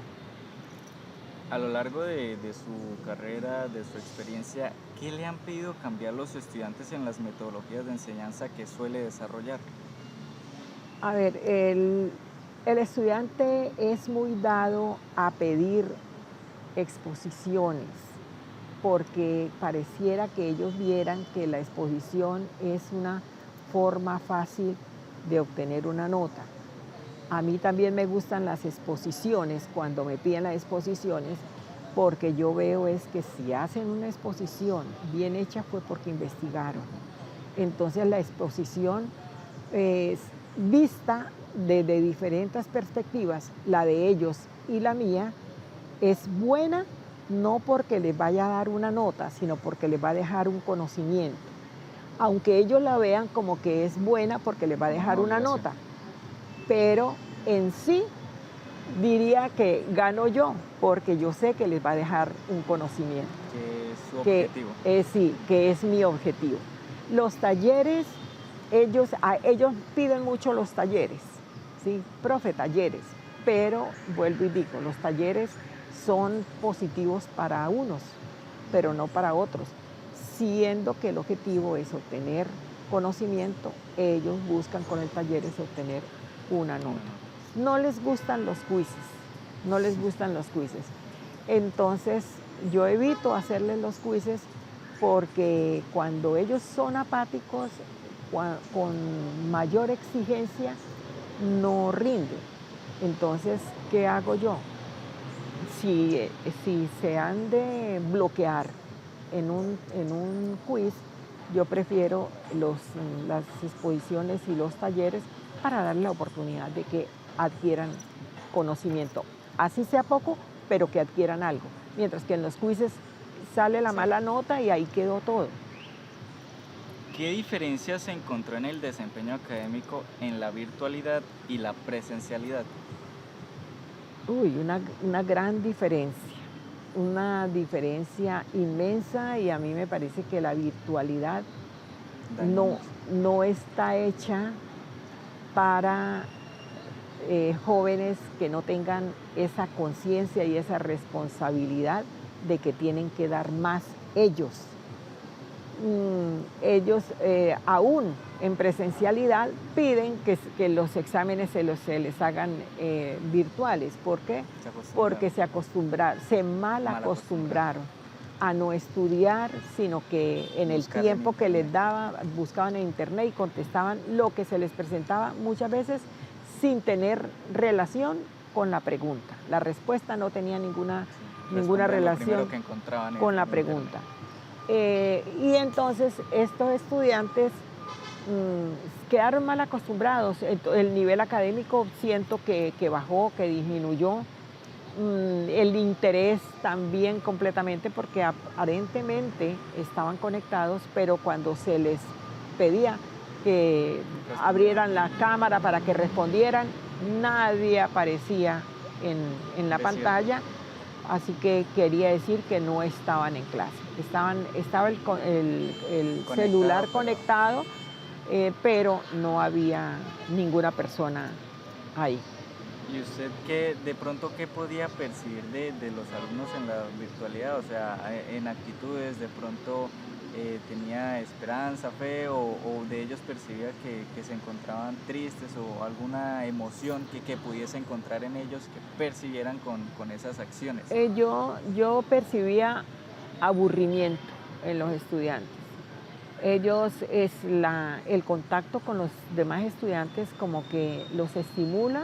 G: A lo largo de su carrera, de su experiencia, ¿qué le han pedido cambiar los estudiantes en las metodologías de enseñanza que suele desarrollar?
H: A ver, el estudiante es muy dado a pedir exposiciones, porque pareciera que ellos vieran que la exposición es una forma fácil de obtener una nota. A mí también me gustan las exposiciones, cuando me piden las exposiciones, porque yo veo es que si hacen una exposición bien hecha fue porque investigaron. Entonces la exposición es vista desde diferentes perspectivas, la de ellos y la mía, es buena no porque les vaya a dar una nota, sino porque les va a dejar un conocimiento. Aunque ellos la vean como que es buena porque les va a dejar una nota, pero en sí diría que gano yo, porque yo sé que les va a dejar un conocimiento.
G: Que es su objetivo.
H: Sí, que es mi objetivo. Los talleres, ellos piden mucho los talleres, ¿sí? Profe, talleres, pero vuelvo y digo, los talleres son positivos para unos, pero no para otros. Siendo que el objetivo es obtener conocimiento, ellos buscan con el taller es obtener una nota. No les gustan los quizzes, no les gustan los quizzes. Entonces, yo evito hacerles los quizzes porque cuando ellos son apáticos, con mayor exigencia, no rinden. Entonces, ¿qué hago yo? Si se han de bloquear en un quiz, yo prefiero las exposiciones y los talleres para darle la oportunidad de que adquieran conocimiento. Así sea poco, pero que adquieran algo. Mientras que en los quizzes sale la mala nota y ahí quedó todo.
G: ¿Qué diferencia se encontró en el desempeño académico en la virtualidad y la presencialidad?
H: Uy, una gran diferencia. Una diferencia inmensa, y a mí me parece que la virtualidad no está hecha para jóvenes que no tengan esa conciencia y esa responsabilidad de que tienen que dar más ellos. Ellos aún en presencialidad piden que los exámenes se les hagan virtuales. ¿Por qué? Porque se mal acostumbraron. a no estudiar, sino que en el
G: Buscar en
H: tiempo que les
G: internet.
H: daba, buscaban en internet y contestaban lo que se les presentaba, muchas veces sin tener relación con la pregunta. La respuesta no tenía ninguna
G: Sí, respondían lo primero
H: relación
G: que encontraban
H: con la
G: en internet.
H: pregunta. Y entonces estos estudiantes quedaron mal acostumbrados. El nivel académico siento que bajó, que disminuyó. El interés también completamente, porque aparentemente estaban conectados, pero cuando se les pedía que abrieran la cámara para que respondieran, nadie aparecía en la
G: Es cierto.
H: pantalla, así que quería decir que no estaban en clase. Estaba el
G: Conectado,
H: celular
G: pero-
H: conectado, pero no había ninguna persona ahí.
G: ¿Y usted de pronto qué podía percibir de los alumnos en la virtualidad? O sea, en actitudes, de pronto tenía esperanza, fe, o de ellos percibía que se encontraban tristes o alguna emoción que pudiese encontrar en ellos que percibieran con esas acciones.
H: Yo percibía aburrimiento en los estudiantes. Ellos, el contacto con los demás estudiantes como que los estimula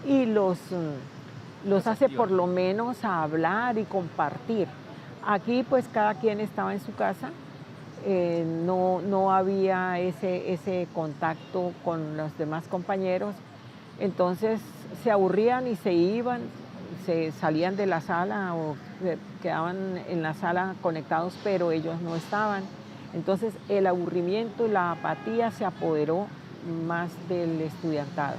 H: y los hace
G: activa.
H: por lo menos a hablar y compartir. Aquí pues cada quien estaba en su casa, no había ese contacto con los demás compañeros, entonces se aburrían y se iban, se salían de la sala o quedaban en la sala conectados, pero ellos no estaban. Entonces el aburrimiento y la apatía se apoderó más del estudiantado.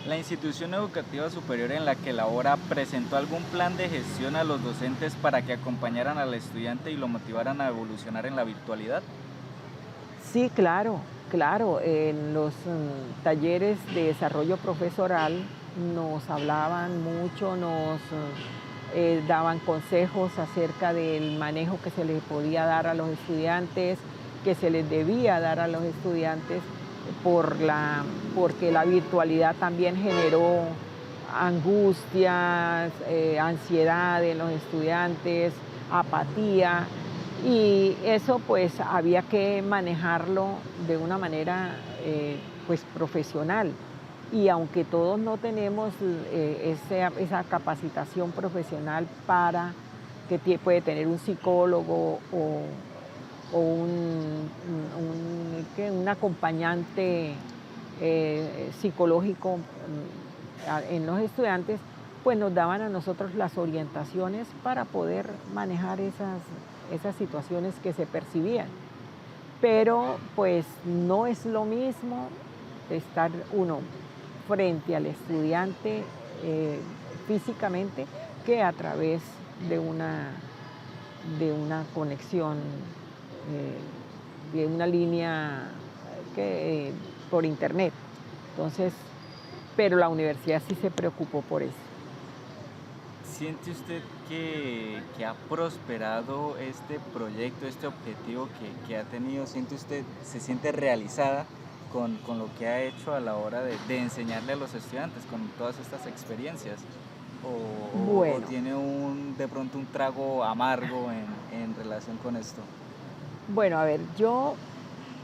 G: ¿La institución educativa superior en la que labora presentó algún plan de gestión a los docentes para que acompañaran al estudiante y lo motivaran a evolucionar en la virtualidad?
H: Sí, claro. En los talleres de desarrollo profesoral nos hablaban mucho, nos daban consejos acerca del manejo que se les podía dar a los estudiantes, que se les debía dar a los estudiantes, porque la virtualidad también generó angustias, ansiedad en los estudiantes, apatía, y eso pues había que manejarlo de una manera pues profesional. Y aunque todos no tenemos esa capacitación profesional para que puede tener un psicólogo o un acompañante psicológico en los estudiantes, pues nos daban a nosotros las orientaciones para poder manejar esas situaciones que se percibían. Pero pues no es lo mismo estar uno frente al estudiante físicamente que a través de una conexión, de una línea por internet. Entonces, pero la universidad sí se preocupó por eso.
G: ¿Siente usted que ha prosperado este proyecto, este objetivo que ha tenido? ¿Siente usted, se siente realizada con lo que ha hecho a la hora de enseñarle a los estudiantes con todas estas experiencias? ¿O tiene de pronto un trago amargo en relación con esto?
H: Bueno, a ver, yo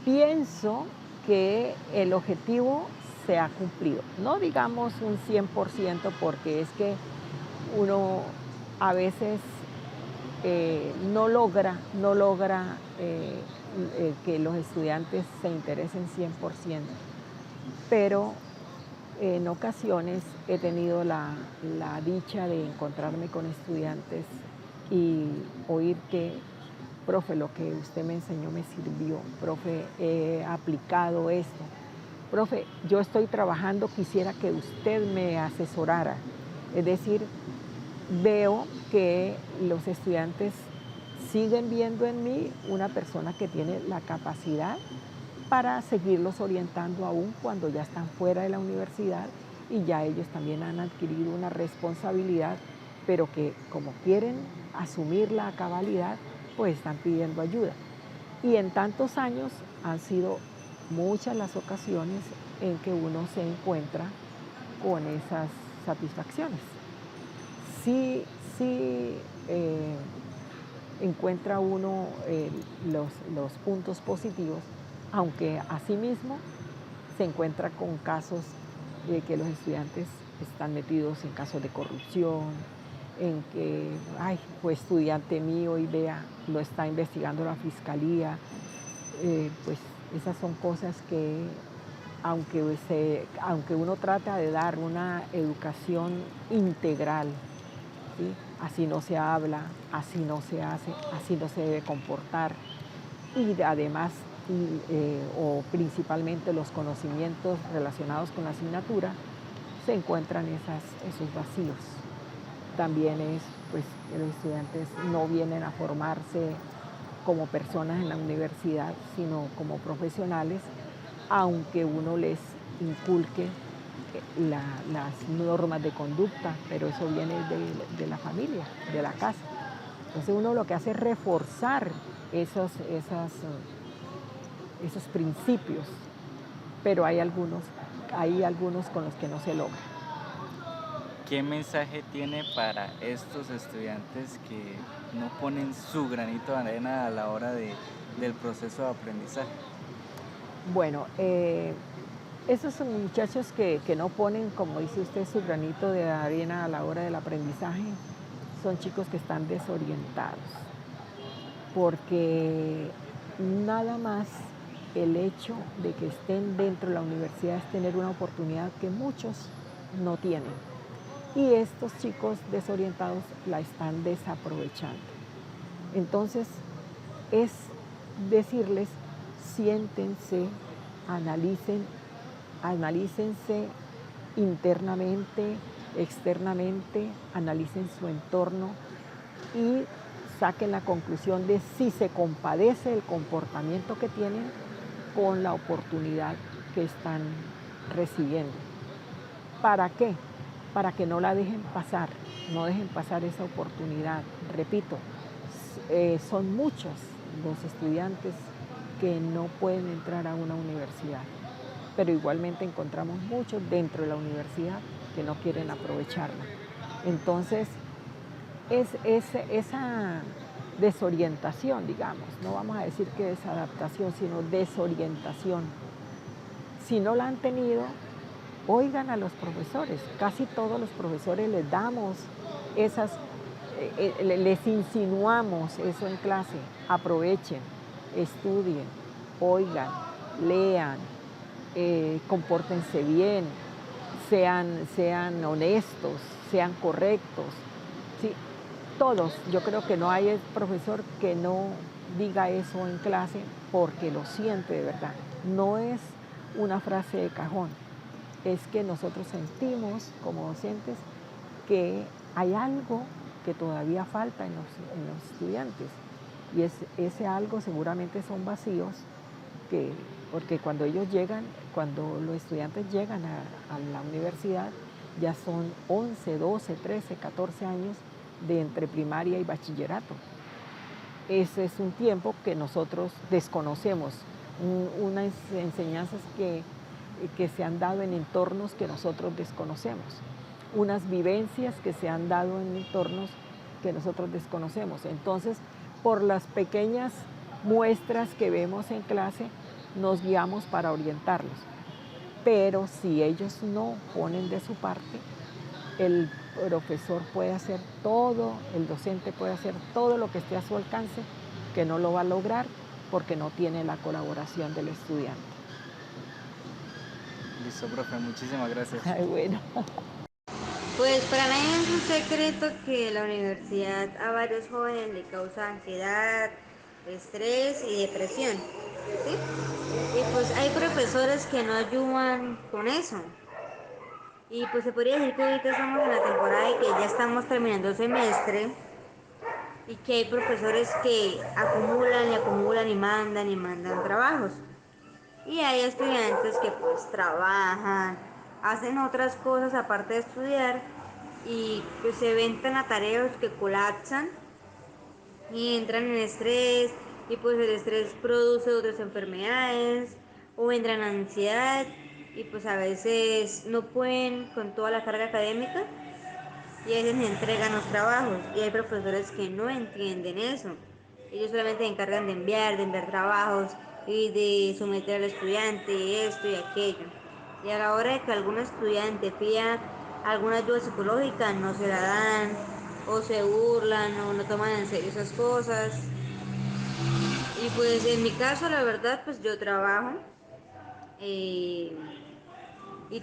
H: pienso que el objetivo se ha cumplido. No digamos un 100%, porque es que uno a veces no logra que los estudiantes se interesen 100%, pero en ocasiones he tenido la dicha de encontrarme con estudiantes y oír que, profe, lo que usted me enseñó me sirvió, profe, he aplicado esto, profe, yo estoy trabajando, quisiera que usted me asesorara. Es decir, veo que los estudiantes siguen viendo en mí una persona que tiene la capacidad para seguirlos orientando aún cuando ya están fuera de la universidad y ya ellos también han adquirido una responsabilidad, pero que como quieren asumirla a cabalidad, pues están pidiendo ayuda. Y en tantos años han sido muchas las ocasiones en que uno se encuentra con esas satisfacciones. Sí, encuentra uno los puntos positivos, aunque asimismo se encuentra con casos de que los estudiantes están metidos en casos de corrupción, en que, ay, fue estudiante mío y vea, lo está investigando la fiscalía. Pues esas son cosas que, aunque uno trata de dar una educación integral, ¿sí? Así no se habla, así no se hace, así no se debe comportar. Y además, o principalmente los conocimientos relacionados con la asignatura, se encuentran esos vacíos. También es, pues, que los estudiantes no vienen a formarse como personas en la universidad, sino como profesionales, aunque uno les inculque las normas de conducta, pero eso viene de la familia, de la casa. Entonces uno lo que hace es reforzar esos principios, pero hay algunos con los que no se logra.
G: ¿Qué mensaje tiene para estos estudiantes que no ponen su granito de arena a la hora del proceso de aprendizaje?
H: Bueno, esos son muchachos que no ponen, como dice usted, su granito de arena a la hora del aprendizaje, son chicos que están desorientados, porque nada más el hecho de que estén dentro de la universidad es tener una oportunidad que muchos no tienen. Y estos chicos desorientados la están desaprovechando. Entonces, es decirles, siéntense, analícense internamente, externamente, analicen su entorno y saquen la conclusión de si se compadece el comportamiento que tienen con la oportunidad que están recibiendo. ¿Para qué? Para que no la dejen pasar, no dejen pasar esa oportunidad. Repito, son muchos los estudiantes que no pueden entrar a una universidad, pero igualmente encontramos muchos dentro de la universidad que no quieren aprovecharla. Entonces, es esa desorientación, digamos, no vamos a decir que desadaptación, sino desorientación. Si no la han tenido, oigan a los profesores. Casi todos los profesores les damos les insinuamos eso en clase. Aprovechen, estudien, oigan, lean, compórtense bien, sean honestos, sean correctos. ¿Sí? Todos, yo creo que no hay profesor que no diga eso en clase porque lo siente de verdad. No es una frase de cajón, es que nosotros sentimos como docentes que hay algo que todavía falta en los estudiantes, y ese algo seguramente son vacíos, porque cuando los estudiantes llegan a la universidad, ya son 11, 12, 13, 14 años de entre primaria y bachillerato. Ese es un tiempo que nosotros desconocemos, unas enseñanzas que se han dado en entornos que nosotros desconocemos, unas vivencias que se han dado en entornos que nosotros desconocemos. Entonces, por las pequeñas muestras que vemos en clase, nos guiamos para orientarlos. Pero si ellos no ponen de su parte, el profesor puede hacer todo, el docente puede hacer todo lo que esté a su alcance, que no lo va a lograr porque no tiene la colaboración del estudiante.
G: Listo, profe, muchísimas gracias.
H: Ay, bueno.
I: Pues para nadie es un secreto que la universidad a varios jóvenes le causa ansiedad, estrés y depresión, ¿sí? Y pues hay profesores que no ayudan con eso. Y pues se podría decir que ahorita estamos en la temporada y que ya estamos terminando el semestre y que hay profesores que acumulan y mandan trabajos. Y hay estudiantes que pues trabajan, hacen otras cosas aparte de estudiar y pues se ven tan atareados que colapsan y entran en estrés y pues el estrés produce otras enfermedades o entran en ansiedad y pues a veces no pueden con toda la carga académica y a veces se entregan los trabajos y hay profesores que no entienden eso. Ellos solamente se encargan de enviar trabajos y de someter al estudiante esto y aquello. Y a la hora de que algún estudiante pida alguna ayuda psicológica no se la dan, o se burlan o no toman en serio esas cosas. Y pues en mi caso la verdad pues yo trabajo y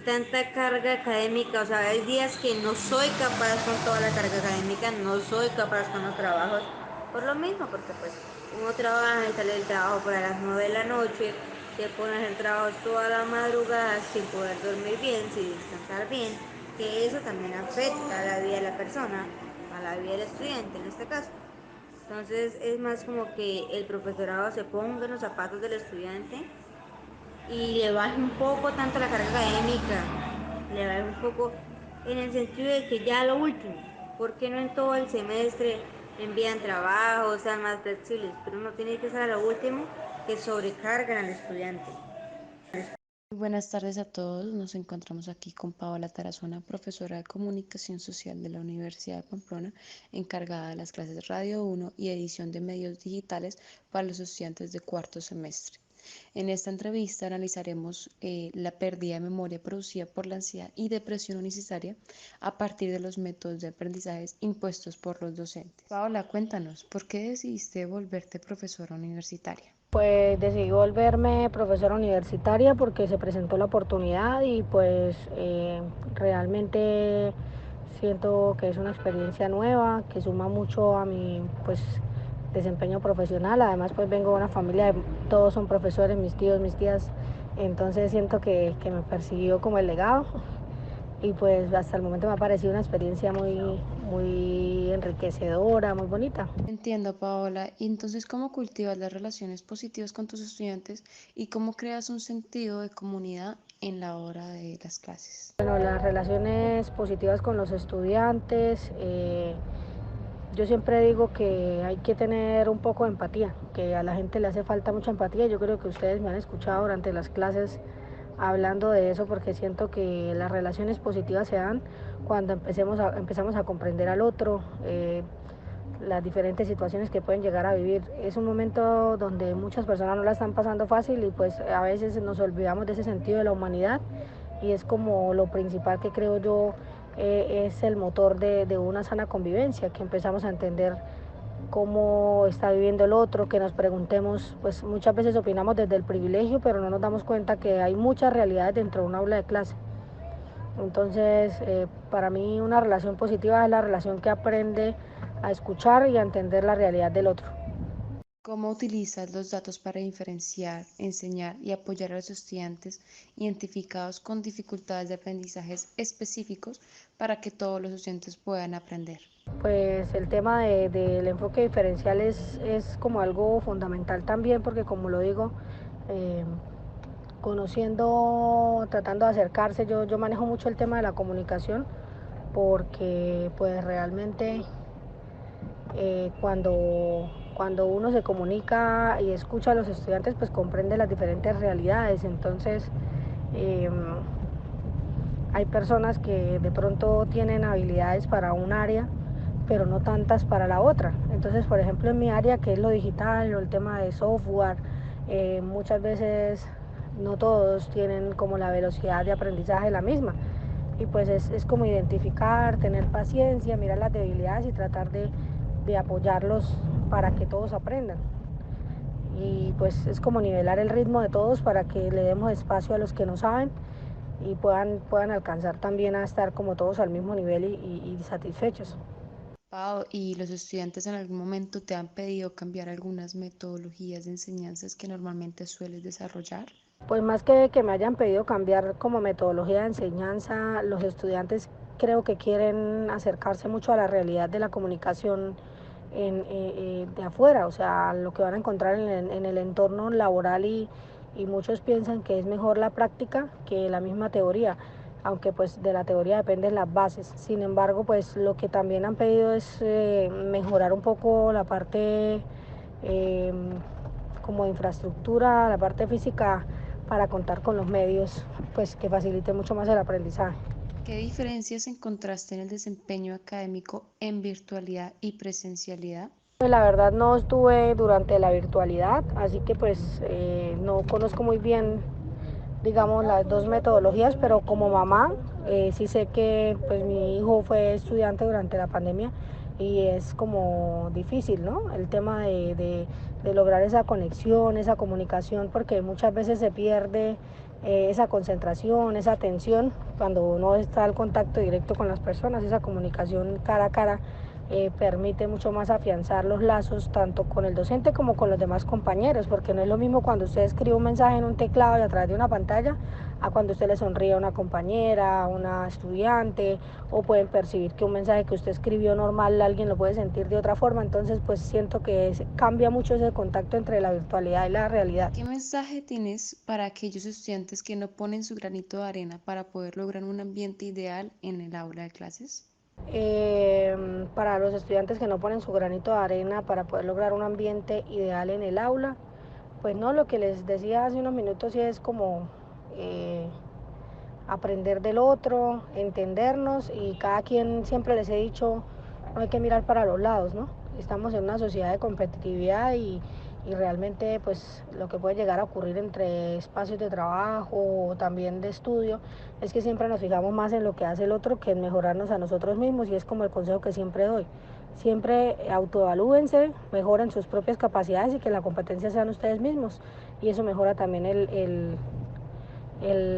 I: tanta carga académica, o sea, hay días que no soy capaz con toda la carga académica, no soy capaz con los trabajos, por lo mismo, porque pues uno trabaja y sale del trabajo por a las 9 de la noche, se pone a hacer trabajos toda la madrugada sin poder dormir bien, sin descansar bien, que eso también afecta a la vida de la persona, a la vida del estudiante en este caso. Entonces es más como que el profesorado se ponga en los zapatos del estudiante y le baje un poco tanto la carga académica, le baje un poco en el sentido de que ya lo último, ¿por qué no en todo el semestre envían trabajos, sean más flexibles? Pero no tiene que ser a lo último que sobrecargan al estudiante.
J: Buenas tardes a todos. Nos encontramos aquí con Paola Tarazona, profesora de Comunicación Social de la Universidad de Pamplona, encargada de las clases Radio 1 y edición de medios digitales para los estudiantes de cuarto semestre. En esta entrevista analizaremos la pérdida de memoria producida por la ansiedad y depresión innecesaria a partir de los métodos de aprendizaje impuestos por los docentes. Paola, cuéntanos, ¿por qué decidiste volverte profesora universitaria?
K: Pues decidí volverme profesora universitaria porque se presentó la oportunidad y pues realmente siento que es una experiencia nueva, que suma mucho a mi pues desempeño profesional. Además pues vengo de una familia, todos son profesores, mis tíos, mis tías, entonces siento que me persiguió como el legado y pues hasta el momento me ha parecido una experiencia muy enriquecedora, muy bonita.
J: Entiendo, Paola. Y entonces, ¿cómo cultivas las relaciones positivas con tus estudiantes y cómo creas un sentido de comunidad en la hora de las clases?
K: Bueno, las relaciones positivas con los estudiantes, yo siempre digo que hay que tener un poco de empatía, que a la gente le hace falta mucha empatía. Yo creo que ustedes me han escuchado durante las clases hablando de eso porque siento que las relaciones positivas se dan cuando empezamos a comprender al otro, las diferentes situaciones que pueden llegar a vivir. Es un momento donde muchas personas no la están pasando fácil y pues a veces nos olvidamos de ese sentido de la humanidad y es como lo principal que creo yo es el motor de una sana convivencia, que empezamos a entender cómo está viviendo el otro, que nos preguntemos, pues muchas veces opinamos desde el privilegio, pero no nos damos cuenta que hay muchas realidades dentro de un aula de clase. Entonces, para mí una relación positiva es la relación que aprende a escuchar y a entender la realidad del otro.
J: ¿Cómo utilizas los datos para diferenciar, enseñar y apoyar a los estudiantes identificados con dificultades de aprendizajes específicos para que todos los estudiantes puedan aprender?
K: Pues el tema del enfoque diferencial es como algo fundamental también porque como lo digo, conociendo, tratando de acercarse, yo manejo mucho el tema de la comunicación porque pues realmente cuando uno se comunica y escucha a los estudiantes pues comprende las diferentes realidades. Entonces hay personas que de pronto tienen habilidades para un área pero no tantas para la otra. Entonces, por ejemplo, en mi área, que es lo digital o el tema de software, muchas veces no todos tienen como la velocidad de aprendizaje la misma. Y pues es como identificar, tener paciencia, mirar las debilidades y tratar de apoyarlos para que todos aprendan. Y pues es como nivelar el ritmo de todos para que le demos espacio a los que no saben y puedan alcanzar también a estar como todos al mismo nivel y satisfechos.
J: Pau, ¿y los estudiantes en algún momento te han pedido cambiar algunas metodologías de enseñanzas que normalmente sueles desarrollar?
K: Pues más que me hayan pedido cambiar como metodología de enseñanza, los estudiantes creo que quieren acercarse mucho a la realidad de la comunicación de afuera, o sea, lo que van a encontrar en el entorno laboral y muchos piensan que es mejor la práctica que la misma teoría, aunque pues de la teoría dependen las bases. Sin embargo, pues lo que también han pedido es mejorar un poco la parte como de infraestructura, la parte física para contar con los medios pues que facilite mucho más el aprendizaje.
J: ¿Qué diferencias encontraste en el desempeño académico en virtualidad y presencialidad?
K: Pues la verdad no estuve durante la virtualidad, así que pues no conozco muy bien, digamos, las dos metodologías, pero como mamá sí sé que pues mi hijo fue estudiante durante la pandemia y es como difícil, ¿no? El tema de lograr esa conexión, esa comunicación, porque muchas veces se pierde esa concentración, esa atención, cuando no está el contacto directo con las personas, esa comunicación cara a cara permite mucho más afianzar los lazos tanto con el docente como con los demás compañeros, porque no es lo mismo cuando usted escribe un mensaje en un teclado y a través de una pantalla a cuando usted le sonríe a una compañera, a una estudiante, o pueden percibir que un mensaje que usted escribió normal alguien lo puede sentir de otra forma. Entonces pues siento que cambia mucho ese contacto entre la virtualidad y la realidad.
J: ¿Qué mensaje tienes para aquellos estudiantes que no ponen su granito de arena para poder lograr un ambiente ideal en el aula de clases?
K: Para los estudiantes que no ponen su granito de arena para poder lograr un ambiente ideal en el aula, pues no, lo que les decía hace unos minutos sí es como aprender del otro, entendernos, y cada quien, siempre les he dicho, no hay que mirar para los lados, ¿no? Estamos en una sociedad de competitividad y realmente pues lo que puede llegar a ocurrir entre espacios de trabajo o también de estudio es que siempre nos fijamos más en lo que hace el otro que en mejorarnos a nosotros mismos, y es como el consejo que siempre doy. Siempre autoevalúense, mejoren sus propias capacidades y que la competencia sean ustedes mismos, y eso mejora también el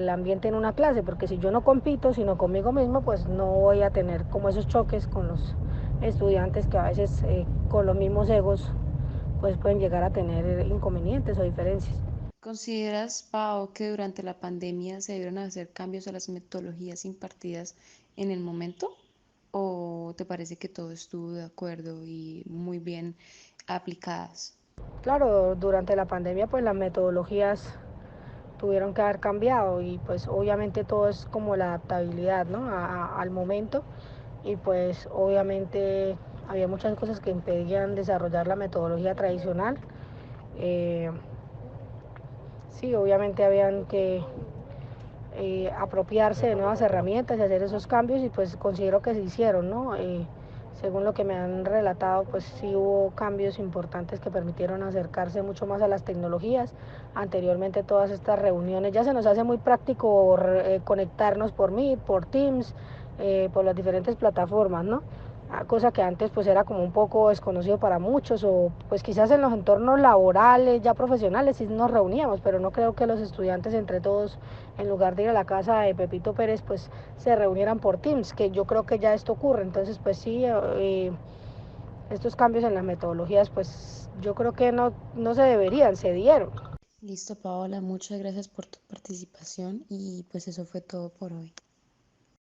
K: ambiente en una clase, porque si yo no compito sino conmigo mismo, pues no voy a tener como esos choques con los estudiantes que a veces con los mismos egos pues pueden llegar a tener inconvenientes o diferencias.
J: ¿Consideras, Pau, que durante la pandemia se debieron hacer cambios a las metodologías impartidas en el momento? ¿O te parece que todo estuvo de acuerdo y muy bien aplicadas?
K: Claro, durante la pandemia pues las metodologías tuvieron que haber cambiado, y pues obviamente todo es como la adaptabilidad, ¿no? Al momento, y pues obviamente había muchas cosas que impedían desarrollar la metodología tradicional. Eh, sí, obviamente habían que apropiarse de nuevas herramientas y hacer esos cambios, y pues considero que se hicieron, ¿no? Según lo que me han relatado, pues sí hubo cambios importantes que permitieron acercarse mucho más a las tecnologías. Anteriormente todas estas reuniones ya se nos hace muy práctico conectarnos por Meet, por Teams, por las diferentes plataformas, ¿no? Cosa que antes pues era como un poco desconocido para muchos, o pues quizás en los entornos laborales ya profesionales sí nos reuníamos, pero no creo que los estudiantes entre todos, en lugar de ir a la casa de Pepito Pérez, pues se reunieran por Teams, que yo creo que ya esto ocurre. Entonces pues sí, estos cambios en las metodologías pues yo creo que no se deberían, se dieron.
J: Listo, Paola, muchas gracias por tu participación y pues eso fue todo por hoy.